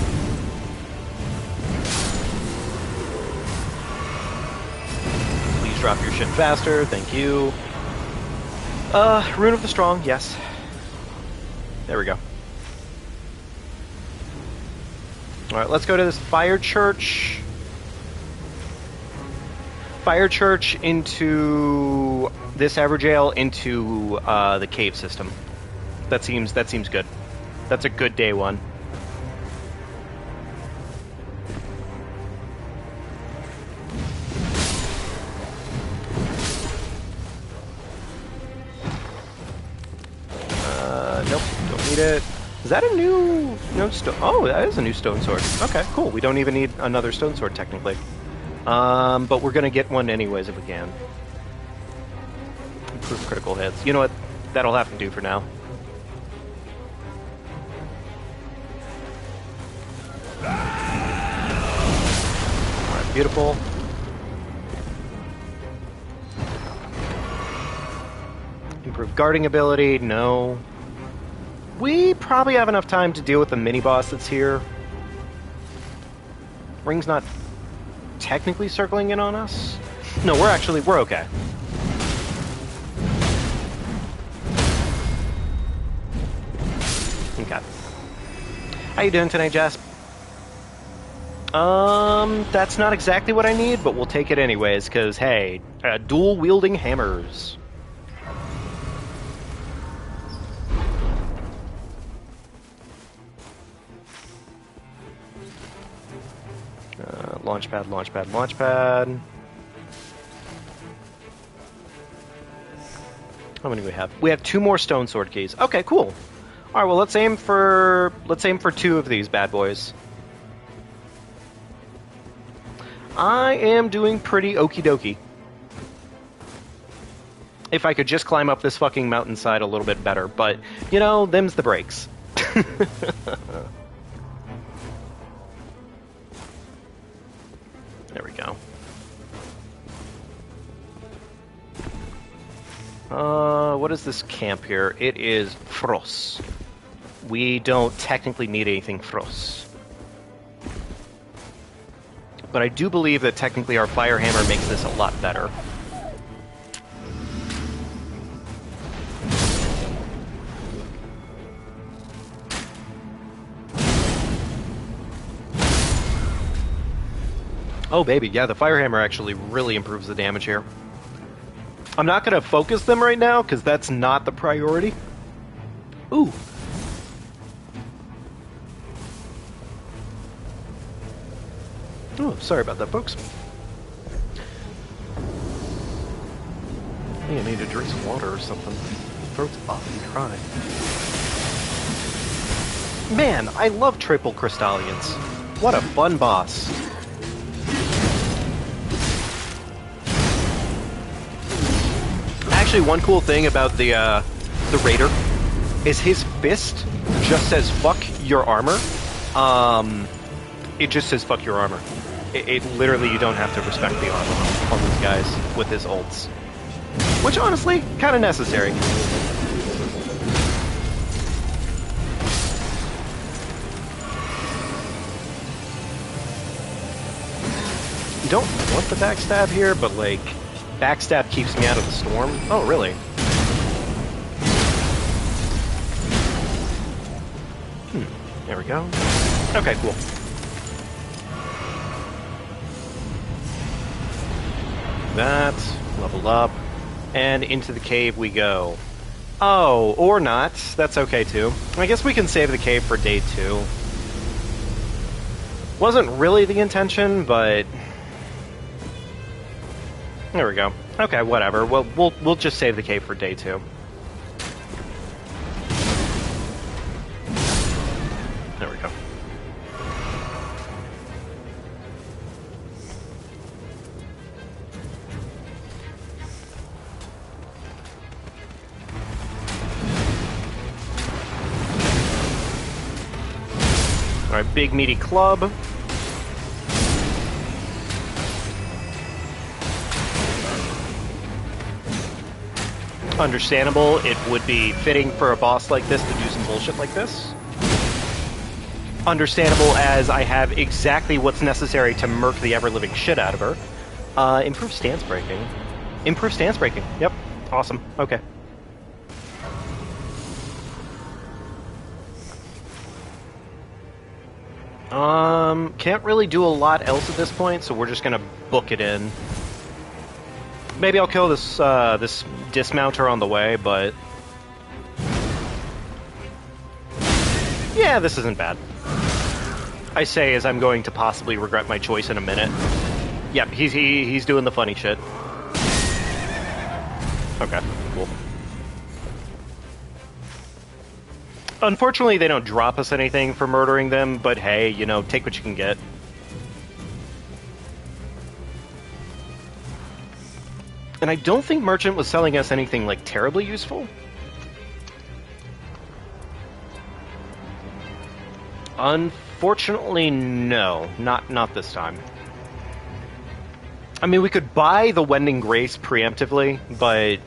Please drop your shit faster, thank you. Rune of the Strong, yes. There we go. Alright, let's go to this fire church. Fire church into this Everjail into the cave system. That seems good. That's a good day one. Nope, don't need it. Is that a new stone? Oh, that is a new stone sword. Okay, cool. We don't even need another stone sword technically. But we're gonna get one anyways if we can. Improve critical hits. You know what? That'll have to do for now. Alright, beautiful. Improve guarding ability, no. We probably have enough time to deal with the mini-boss that's here. Ring's not technically circling in on us. No, we're okay. Okay. How you doing tonight, Jasp? That's not exactly what I need, but we'll take it anyways, because, hey, dual-wielding hammers. Launchpad, launchpad, launchpad. How many do we have? We have 2 more stone sword keys. Okay, cool. All right, well let's aim for 2 of these bad boys. I am doing pretty okie dokie. If I could just climb up this fucking mountainside a little bit better, but you know, them's the breaks. There we go. What is this camp here? It is Frost. We don't technically need anything Frost. But I do believe that technically our fire hammer makes this a lot better. Oh baby, yeah, the fire hammer actually really improves the damage here. I'm not going to focus them right now, because that's not the priority. Ooh. Oh, sorry about that, folks. I think I need to drink some water or something. My throat's awfully dry. Man, I love triple crystallians. What a fun boss. Actually, one cool thing about the Raider is his fist just says "fuck your armor." It just says "fuck your armor." It literally, you don't have to respect the armor on these guys with his ults, which honestly kind of necessary. You don't want the backstab here, but like. Backstab keeps me out of the storm. Oh, really? There we go. Okay, cool. That, level up, and into the cave we go. Oh, or not. That's okay, too. I guess we can save the cave for day 2. Wasn't really the intention, but... There we go. Okay, whatever. We'll just save the cave for day 2. There we go. Alright, big meaty club. Understandable, it would be fitting for a boss like this to do some bullshit like this. Understandable as I have exactly what's necessary to murk the ever-living shit out of her. Improve stance breaking. Improve stance breaking. Yep. Awesome. Okay. Can't really do a lot else at this point, so we're just gonna book it in. Maybe I'll kill this this dismounter on the way, but yeah, this isn't bad. I say as I'm going to possibly regret my choice in a minute. Yep, he's doing the funny shit. Okay, cool. Unfortunately, they don't drop us anything for murdering them, but hey, you know, take what you can get. And I don't think Merchant was selling us anything, like, terribly useful. Unfortunately, no. Not this time. I mean, we could buy the Wending Grace preemptively, but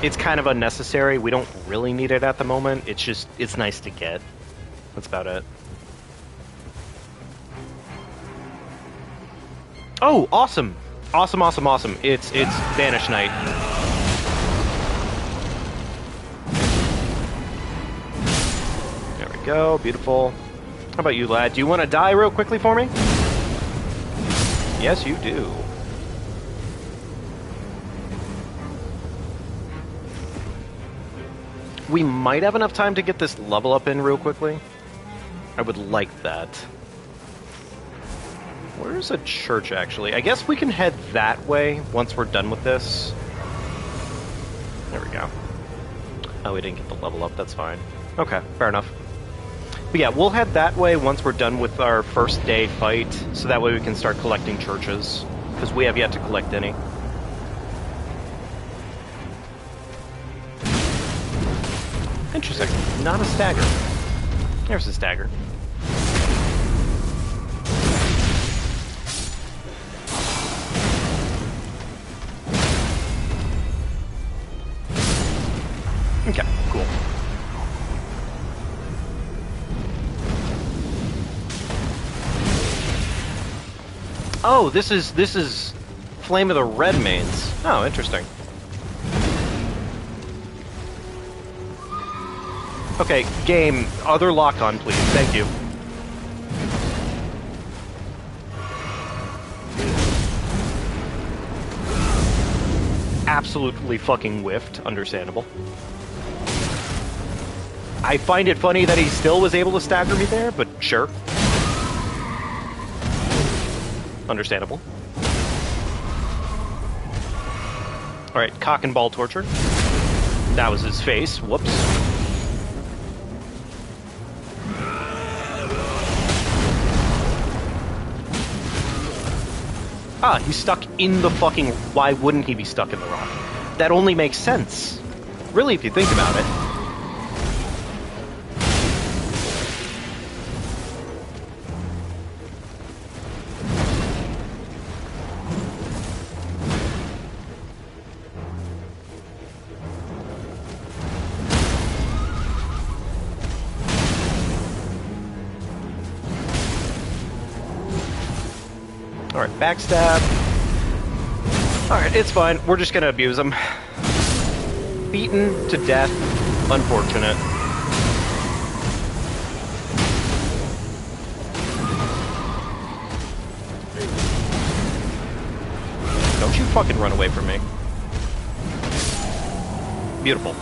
it's kind of unnecessary. We don't really need it at the moment. It's just, it's nice to get. That's about it. Oh, awesome! Awesome, awesome, awesome. It's Vanish Knight. There we go, beautiful. How about you, lad? Do you want to die real quickly for me? Yes, you do. We might have enough time to get this level up in real quickly. I would like that. Where's a church, actually? I guess we can head that way once we're done with this. There we go. Oh, we didn't get the level up. That's fine. Okay, fair enough. But yeah, we'll head that way once we're done with our first day fight, so that way we can start collecting churches, because we have yet to collect any. Interesting. Not a stagger. There's a stagger. Okay, cool. Oh, this is Flame of the Red Mains. Oh, interesting. Okay, game, other lock-on, please. Thank you. Absolutely fucking whiffed. Understandable. I find it funny that he still was able to stagger me there, but sure. Understandable. Alright, cock and ball torture. That was his face. Whoops. Ah, he's stuck in the fucking... Why wouldn't he be stuck in the rock? That only makes sense. Really, if you think about it. Alright, backstab. Alright, it's fine. We're just gonna abuse him. Beaten to death. Unfortunate. Don't you fucking run away from me. Beautiful.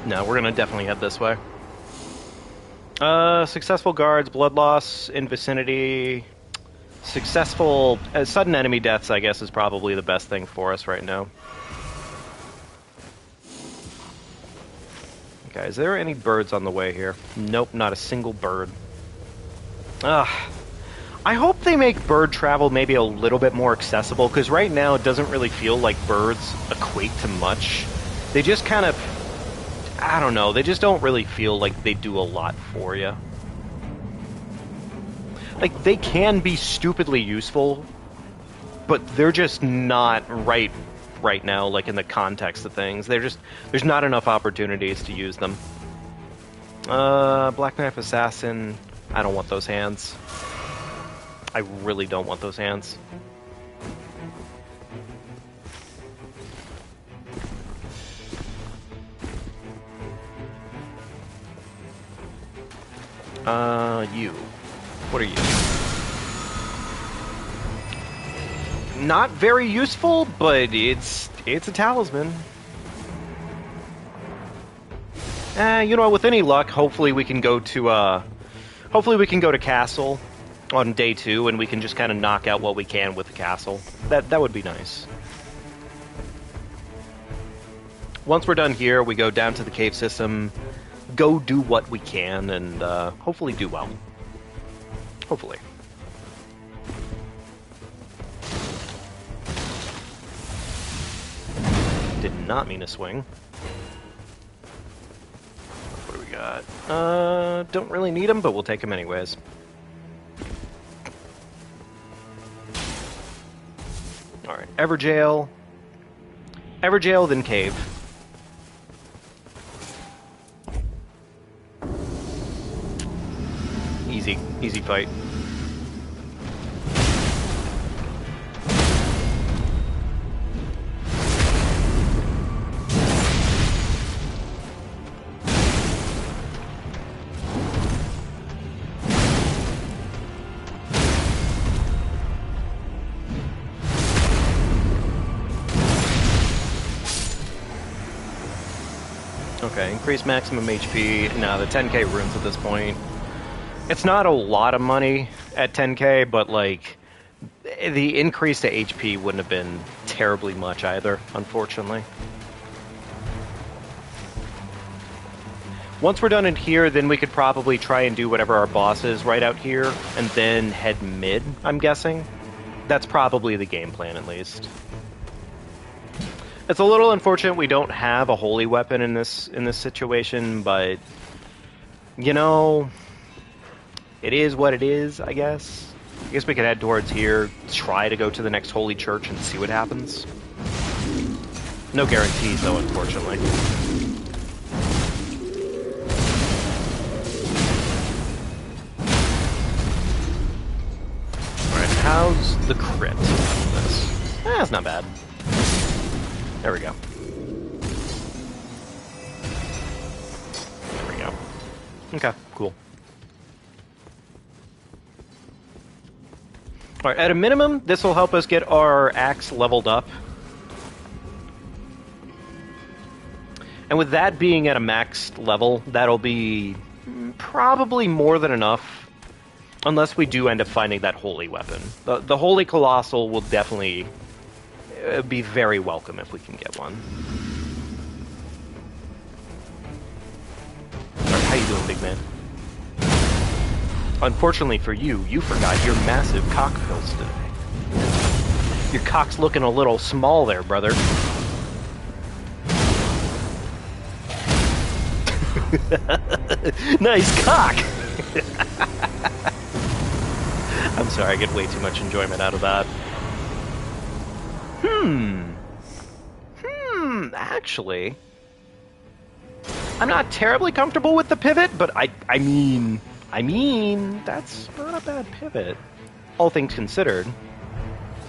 No, we're gonna definitely head this way. Successful guards, blood loss in vicinity. Successful... sudden enemy deaths, I guess, is probably the best thing for us right now. Okay, is there any birds on the way here? Nope, not a single bird. Ugh. I hope they make bird travel maybe a little bit more accessible, because right now it doesn't really feel like birds equate to much. They just kind of... I don't know, they just don't really feel like they do a lot for you. Like, they can be stupidly useful, but they're just not right now, like, in the context of things. They're just... There's not enough opportunities to use them. Black Knife Assassin... I don't want those hands. I really don't want those hands. You. What are you? Not very useful, but it's a talisman. You know, with any luck, hopefully we can go to Castle on day 2, and we can just kind of knock out what we can with the castle. That would be nice. Once we're done here, we go down to the cave system, go do what we can, and hopefully do well. Hopefully. Did not mean to swing. What do we got? Don't really need them, but we'll take them anyways. Alright, Everjail, then Cave. Easy fight. Okay, increase maximum HP. No, the 10k runes at this point. It's not a lot of money at 10k, but like the increase to HP wouldn't have been terribly much either, unfortunately. Once we're done in here, then we could probably try and do whatever our boss is right out here, and then head mid, I'm guessing. That's probably the game plan, at least. It's a little unfortunate we don't have a holy weapon in this situation, but you know, it is what it is, I guess. I guess we could head towards here, try to go to the next holy church and see what happens. No guarantees, though, unfortunately. Alright, how's the crit on this? It's not bad. There we go. There we go. Okay, cool. Alright, at a minimum, this will help us get our axe leveled up. And with that being at a maxed level, that'll be probably more than enough, unless we do end up finding that holy weapon. The Holy Colossal will definitely be very welcome if we can get one. Alright, how you doing, big man? Unfortunately for you, you forgot your massive cock pills today. Your cock's looking a little small there, brother. Nice cock! I'm sorry, I get way too much enjoyment out of that. Actually, I'm not terribly comfortable with the pivot, but I mean, that's not a bad pivot, all things considered.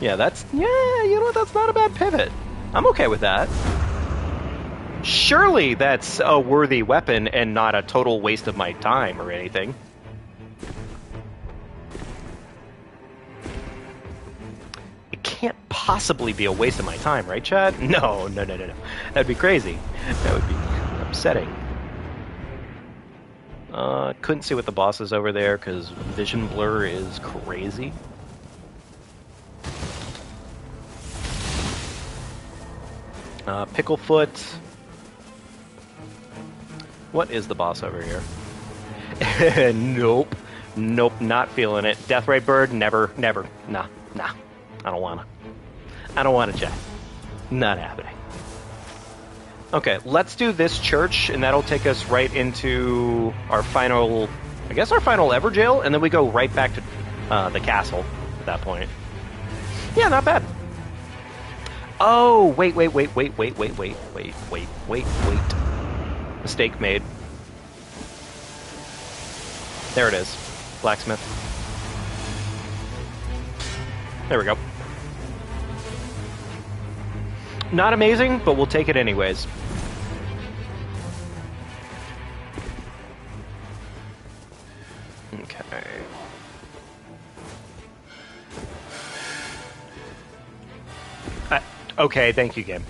Yeah, you know what, that's not a bad pivot. I'm okay with that. Surely that's a worthy weapon and not a total waste of my time or anything. It can't possibly be a waste of my time, right, Chad? No. That'd be crazy. That would be upsetting. Couldn't see what the boss is over there because vision blur is crazy. Picklefoot. What is the boss over here? Nope, not feeling it. Deathray Bird, never. Nah. I don't wanna, Jack. Not happening. Okay, let's do this church, and that'll take us right into our final, I guess our final Everjail, and then we go right back to the castle at that point. Yeah, not bad. Oh, wait. Mistake made. There it is. Blacksmith. There we go. Not amazing, but we'll take it anyways. Okay, thank you, game.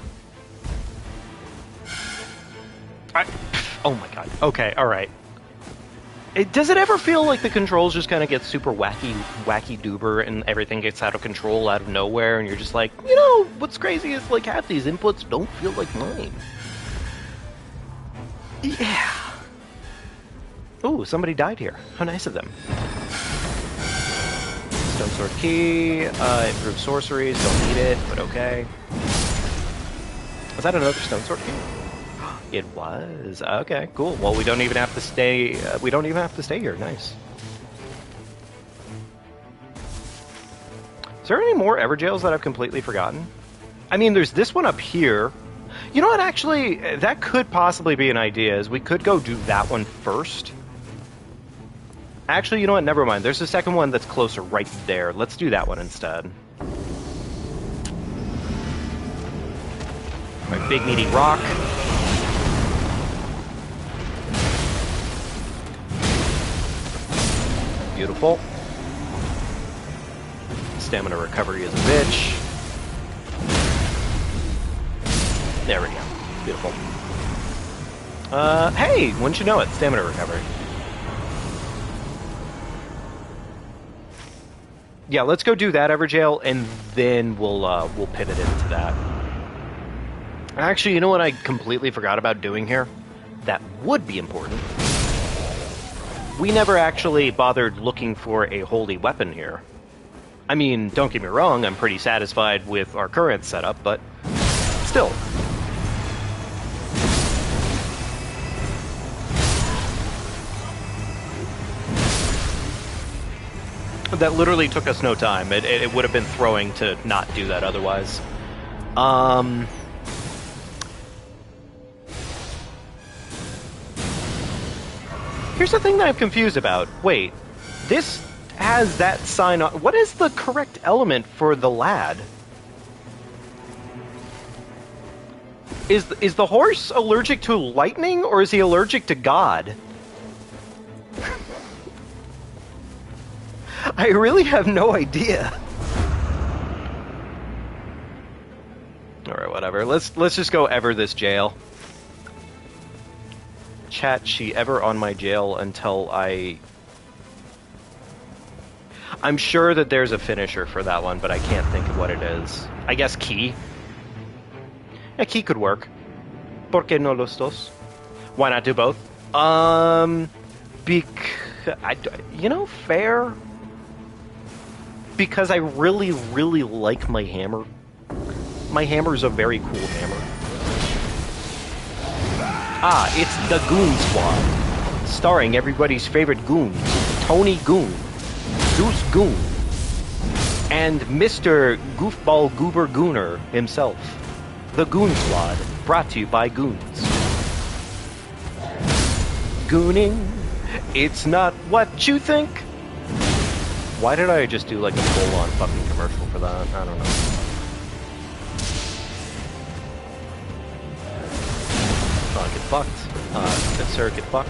Oh my god. Okay, alright. Does it ever feel like the controls just kind of get super wacky duber and everything gets out of control out of nowhere and you're just like, you know, what's crazy is like half these inputs don't feel like mine. Yeah. Ooh, somebody died here. How nice of them. Stone Sword Key, improved sorceries, don't need it, but okay. Was that another Stone Sword Key? It was. Okay, cool. Well, we don't even have to stay, here. Nice. Is there any more Everjails that I've completely forgotten? I mean, there's this one up here. You know what, actually, that could possibly be an idea, is we could go do that one first. Actually, you know what, never mind. There's a second one that's closer right there. Let's do that one instead. My big meaty rock. Beautiful. Stamina recovery is a bitch. There we go. Beautiful. Hey, wouldn't you know it? Stamina recovery. Yeah, let's go do that Everjail, and then we'll pivot into that. Actually, you know what I completely forgot about doing here? That would be important. We never actually bothered looking for a holy weapon here. I mean, don't get me wrong, I'm pretty satisfied with our current setup, but still. That literally took us no time. It would have been throwing to not do that otherwise. Here's the thing that I'm confused about. Wait, this has that sign on. What is the correct element for the lad? Is the horse allergic to lightning, or is he allergic to God? I really have no idea. Alright, whatever. Let's just go ever this jail. Chat, she ever on my jail until I'm sure that there's a finisher for that one, but I can't think of what it is. I guess key? Yeah, key could work. ¿Por qué no los dos? Why not do both? You know, fair. Because I really, really like my hammer. My hammer's a very cool hammer. Ah, it's the Goon Squad. Starring everybody's favorite goons. Tony Goon. Zeus Goon. And Mr. Goofball Goober Gooner himself. The Goon Squad. Brought to you by Goons. Gooning. It's not what you think. Why did I just do like a full-on fucking commercial for that? I don't know. Get fucked. Sir, get fucked.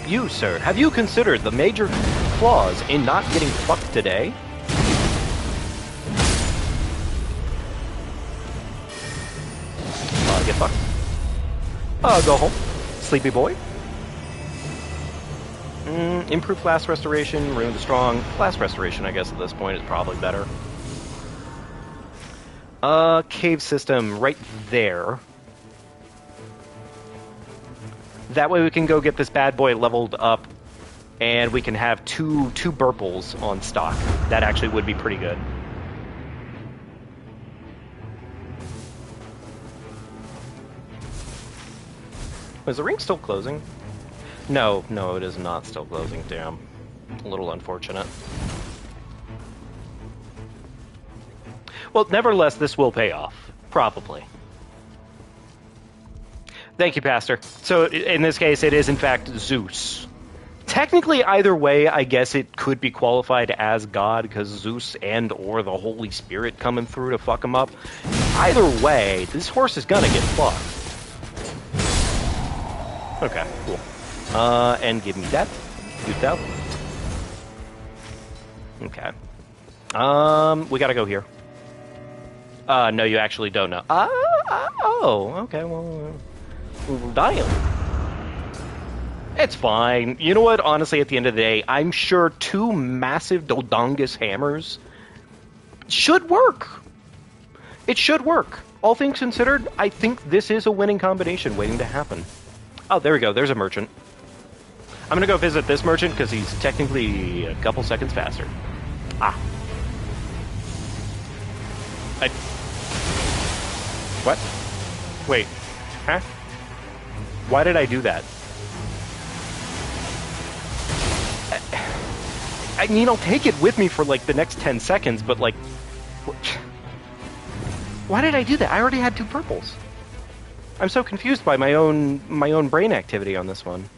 You, sir, have you considered the major flaws in not getting fucked today? Get fucked. Go home. Sleepy boy. Improve Blast Restoration, Ruin the Strong. Blast Restoration, I guess, at this point is probably better. Cave system right there. That way we can go get this bad boy leveled up, and we can have two burples on stock. That actually would be pretty good. Is the ring still closing? No, it is not still closing. Damn. A little unfortunate. Well, nevertheless, this will pay off. Probably. Thank you, Pastor. So, in this case, it is, in fact, Zeus. Technically, either way, I guess it could be qualified as God, because Zeus and or the Holy Spirit coming through to fuck him up. Either way, this horse is gonna get fucked. Okay, cool. And give me that. Do that. Okay. We gotta go here. No, you actually don't know. Oh, okay, well, damn. It's fine. You know what? Honestly, at the end of the day, I'm sure 2 massive Dodongus hammers should work. It should work. All things considered, I think this is a winning combination waiting to happen. Oh, there we go. There's a merchant. I'm gonna go visit this merchant because he's technically a couple seconds faster. Ah. What? Wait. Huh? Why did I do that? I mean, I'll take it with me for, like, the next 10 seconds, but, like... Why did I do that? I already had 2 purples. I'm so confused by my own brain activity on this one.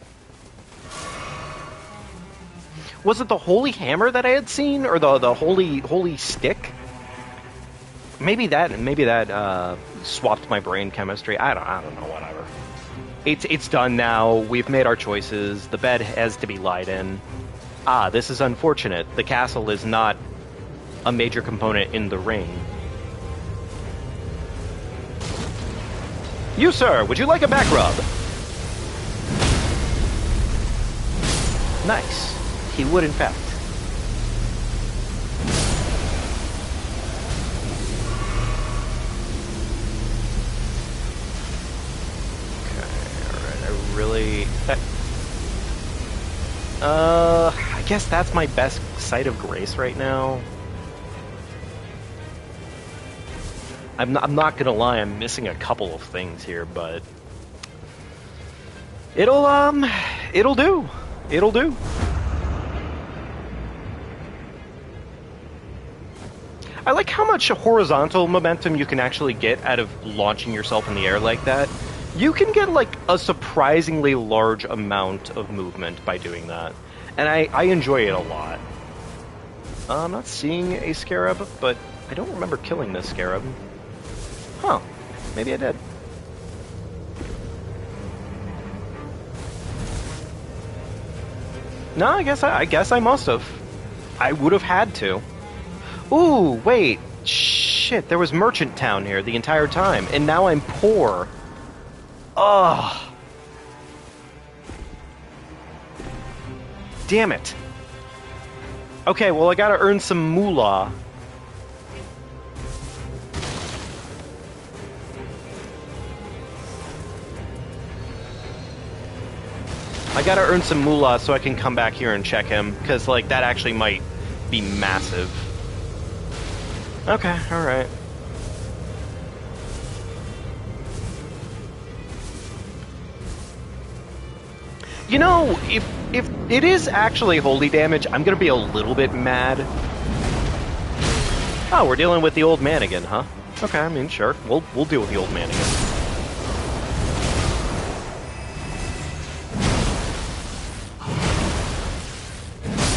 Was it the holy hammer that I had seen, or the holy stick? Maybe that swapped my brain chemistry. I don't know. Whatever. It's done now. We've made our choices. The bed has to be lied in. Ah, this is unfortunate. The castle is not a major component in the ring. You, sir, would you like a back rub? Nice. He would, in fact. Okay, alright, I really... I guess that's my best site of grace right now. I'm not gonna lie, I'm missing a couple of things here, but... It'll do. It'll do. I like how much horizontal momentum you can actually get out of launching yourself in the air like that. You can get, like, a surprisingly large amount of movement by doing that. And I enjoy it a lot. I'm not seeing a scarab, but I don't remember killing this scarab. Huh. Maybe I did. No, I guess I must have. I would have had to. Ooh, wait. Shit, there was Merchant Town here the entire time, and now I'm poor. Ugh. Damn it. Okay, well, I gotta earn some moolah. I gotta earn some moolah so I can come back here and check him, because, like, that actually might be massive. Okay, alright. You know, if it is actually holy damage, I'm gonna be a little bit mad. Oh, we're dealing with the old man again, huh? Okay, I mean, sure. We'll deal with the old man again.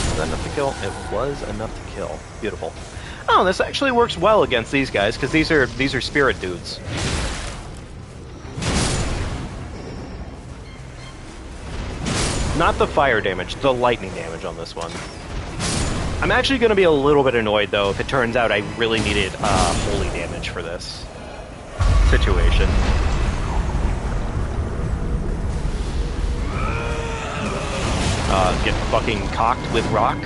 Was that enough to kill? It was enough to kill. Beautiful. Oh, this actually works well against these guys, because these are spirit dudes. Not the fire damage, the lightning damage on this one. I'm actually going to be a little bit annoyed, though, if it turns out I really needed holy damage for this situation. Get fucking cocked with rock.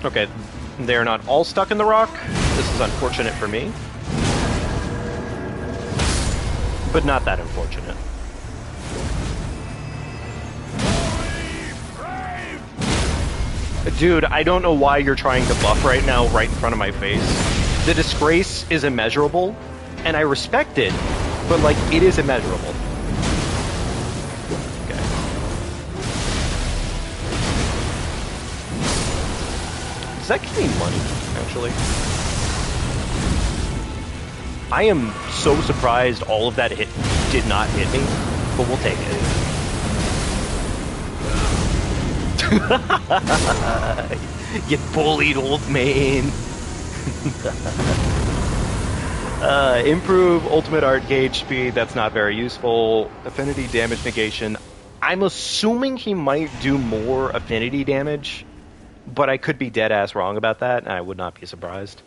Okay, they're not all stuck in the rock. This is unfortunate for me. But not that unfortunate. Dude, I don't know why you're trying to buff right now, right in front of my face. The disgrace is immeasurable, and I respect it, but, like, it is immeasurable. Okay. Does that give me money, actually? I am so surprised all of that did not hit me, but we'll take it. You bullied old man. Improve ultimate art gauge speed, that's not very useful. Affinity damage negation. I'm assuming he might do more affinity damage but I could be dead-ass wrong about that, and I would not be surprised.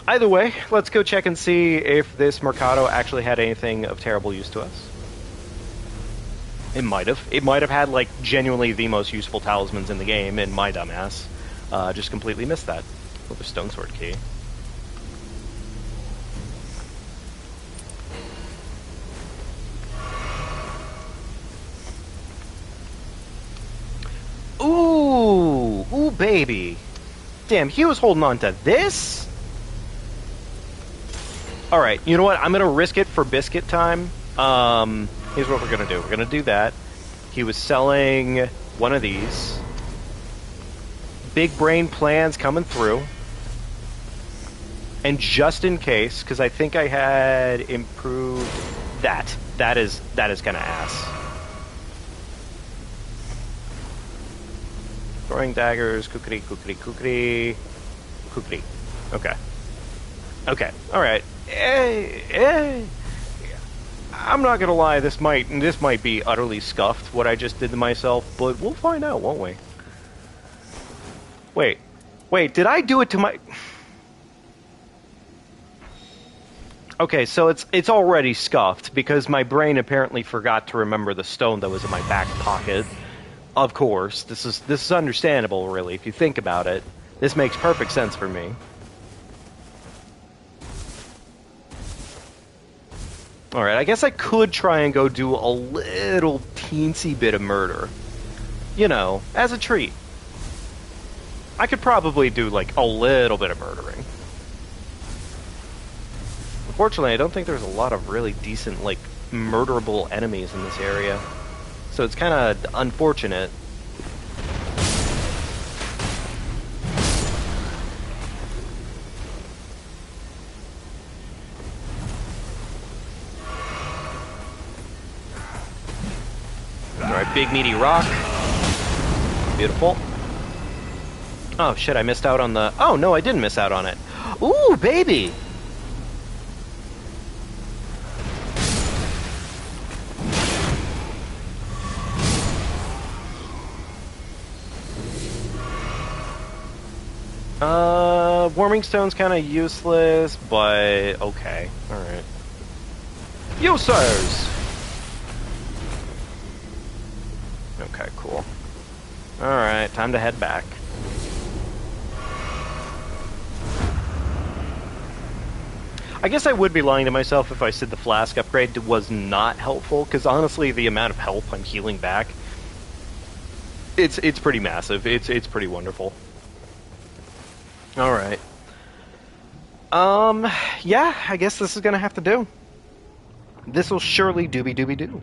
Either way, let's go check and see if this Mercado actually had anything of terrible use to us. It might have. It might have had, like, genuinely the most useful talismans in the game, and my dumbass just completely missed that. Oh, the stone sword key. Ooh! Ooh, baby! Damn, he was holding on to this? Alright, you know what? I'm gonna risk it for biscuit time. Here's what we're gonna do. We're gonna do that. He was selling one of these. Big brain plans coming through. And just in case, because I think I had improved that. That is kind of ass. Throwing daggers, kookity, kookity, kookity, kookity. Okay. Okay, alright. I'm not gonna lie, this might be utterly scuffed, what I just did to myself, but we'll find out, won't we? Wait, did I do it to my... Okay, so it's already scuffed, because my brain apparently forgot to remember the stone that was in my back pocket. Of course, this is understandable, really, if you think about it. This makes perfect sense for me. Alright, I guess I could try and go do a little teensy bit of murder. You know, as a treat. I could probably do, like, a little bit of murdering. Unfortunately, I don't think there's a lot of really decent, like, murderable enemies in this area. So it's kind of unfortunate. Alright, big meaty rock. Beautiful. Oh shit, I missed out on the... Oh no, I didn't miss out on it. Ooh, baby! Warming stone's kind of useless, but okay. Alright. Yo, sirs! Okay, cool. Alright, time to head back. I guess I would be lying to myself if I said the flask upgrade was not helpful, because honestly, the amount of health I'm healing back, it's pretty massive. It's pretty wonderful. Alright. Yeah, I guess this is gonna have to do. This will surely dooby-dooby-doo.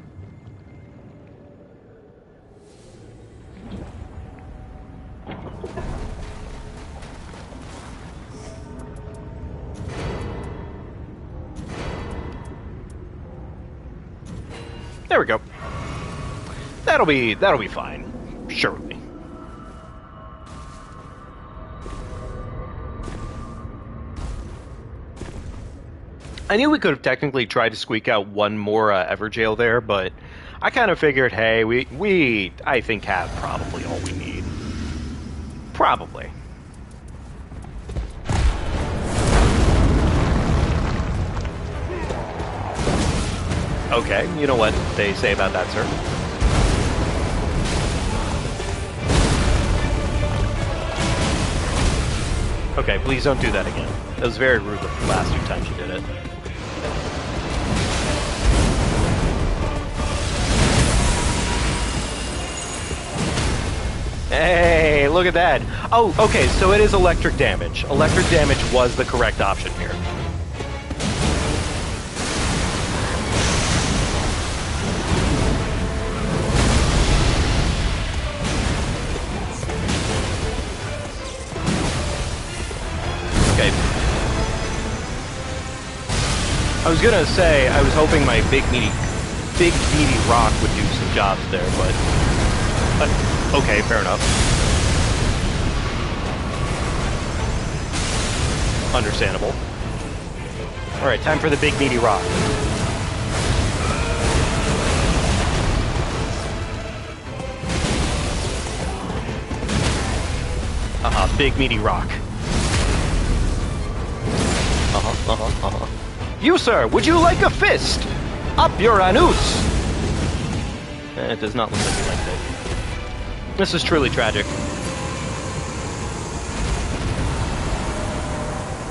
There we go. That'll be fine. Surely. I knew we could have technically tried to squeak out one more Everjail there, but I kind of figured, hey, we I think have probably all we need. Probably. Okay, you know what they say about that, sir. Okay, please don't do that again. That was very rude the last few times you did it. Hey, look at that. Oh, okay, so it is electric damage. Electric damage was the correct option here. Okay. I was gonna say, I was hoping my big meaty rock would do some jobs there, but okay, fair enough. Understandable. Alright, time for the big meaty rock. big meaty rock. You, sir, would you like a fist? Up your anus! It does not look like you liked it. This is truly tragic.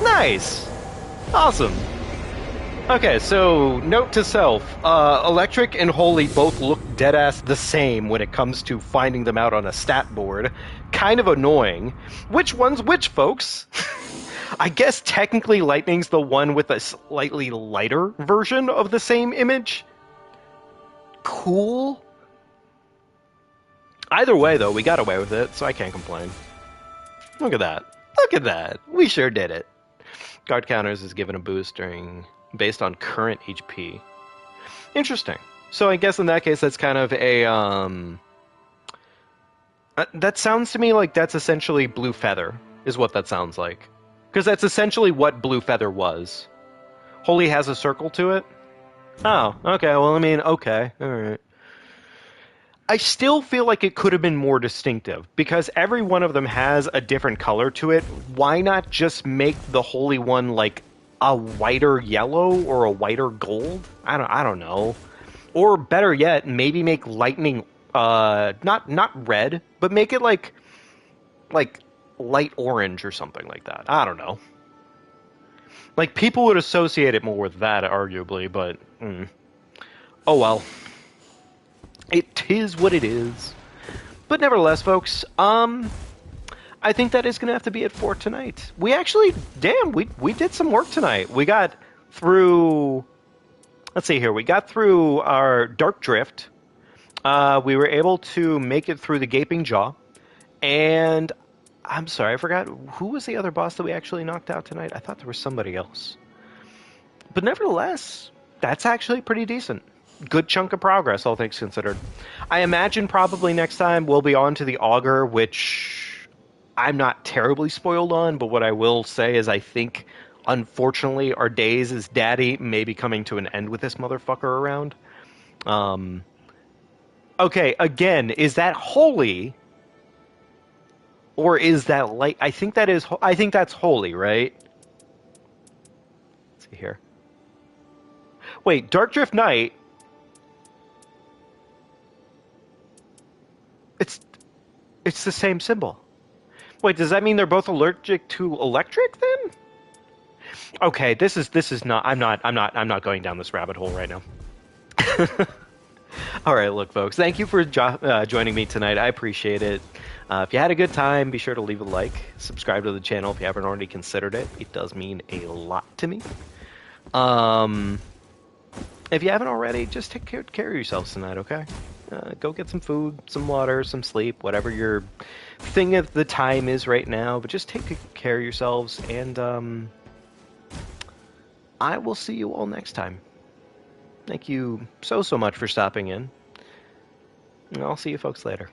Nice! Awesome. Okay, so note to self, Electric and Holy both look deadass the same when it comes to finding them out on a stat board. Kind of annoying. Which one's which, folks? I guess technically Lightning's the one with a slightly lighter version of the same image. Cool. Either way, though, we got away with it, so I can't complain. Look at that. Look at that. We sure did it. Guard counters is given a boost based on current HP. Interesting. So I guess in that case, that's kind of a... that sounds to me like that's essentially Blue Feather, is what that sounds like. Because that's essentially what Blue Feather was. Holy has a circle to it? Oh, okay. Well, I mean, okay. Alright. I still feel like it could have been more distinctive, because every one of them has a different color to it. Why not just make the Holy one like a whiter yellow or a whiter gold? I don't know. Or better yet, maybe make Lightning not red, but make it like light orange or something like that. I don't know. Like, people would associate it more with that, arguably, but oh well. It is what it is. But nevertheless, folks, I think that is going to have to be it for tonight. We actually, damn, we did some work tonight. We got through, let's see here, we got through our Dark Drift. We were able to make it through the Gaping Jaw. And I'm sorry, I forgot, who was the other boss that we actually knocked out tonight? I thought there was somebody else. But nevertheless, that's actually pretty decent. Good chunk of progress, all things considered. I imagine probably next time we'll be on to the Augur, which I'm not terribly spoiled on, but what I will say is I think, unfortunately, our days as daddy may be coming to an end with this motherfucker around. Okay, again, is that Holy? Or is that light? I think that's Holy, right? Let's see here. Wait, Dark Drift Knight. It's the same symbol. Wait, does that mean they're both allergic to electric then? Okay, this is not. I'm not going down this rabbit hole right now. All right, look, folks. Thank you for joining me tonight. I appreciate it. If you had a good time, be sure to leave a like, subscribe to the channel if you haven't already considered it. It does mean a lot to me. If you haven't already, just take care of yourselves tonight, okay? Go get some food, some water, some sleep, whatever your thing of the time is right now. But just take care of yourselves, and I will see you all next time. Thank you so much for stopping in. And I'll see you folks later.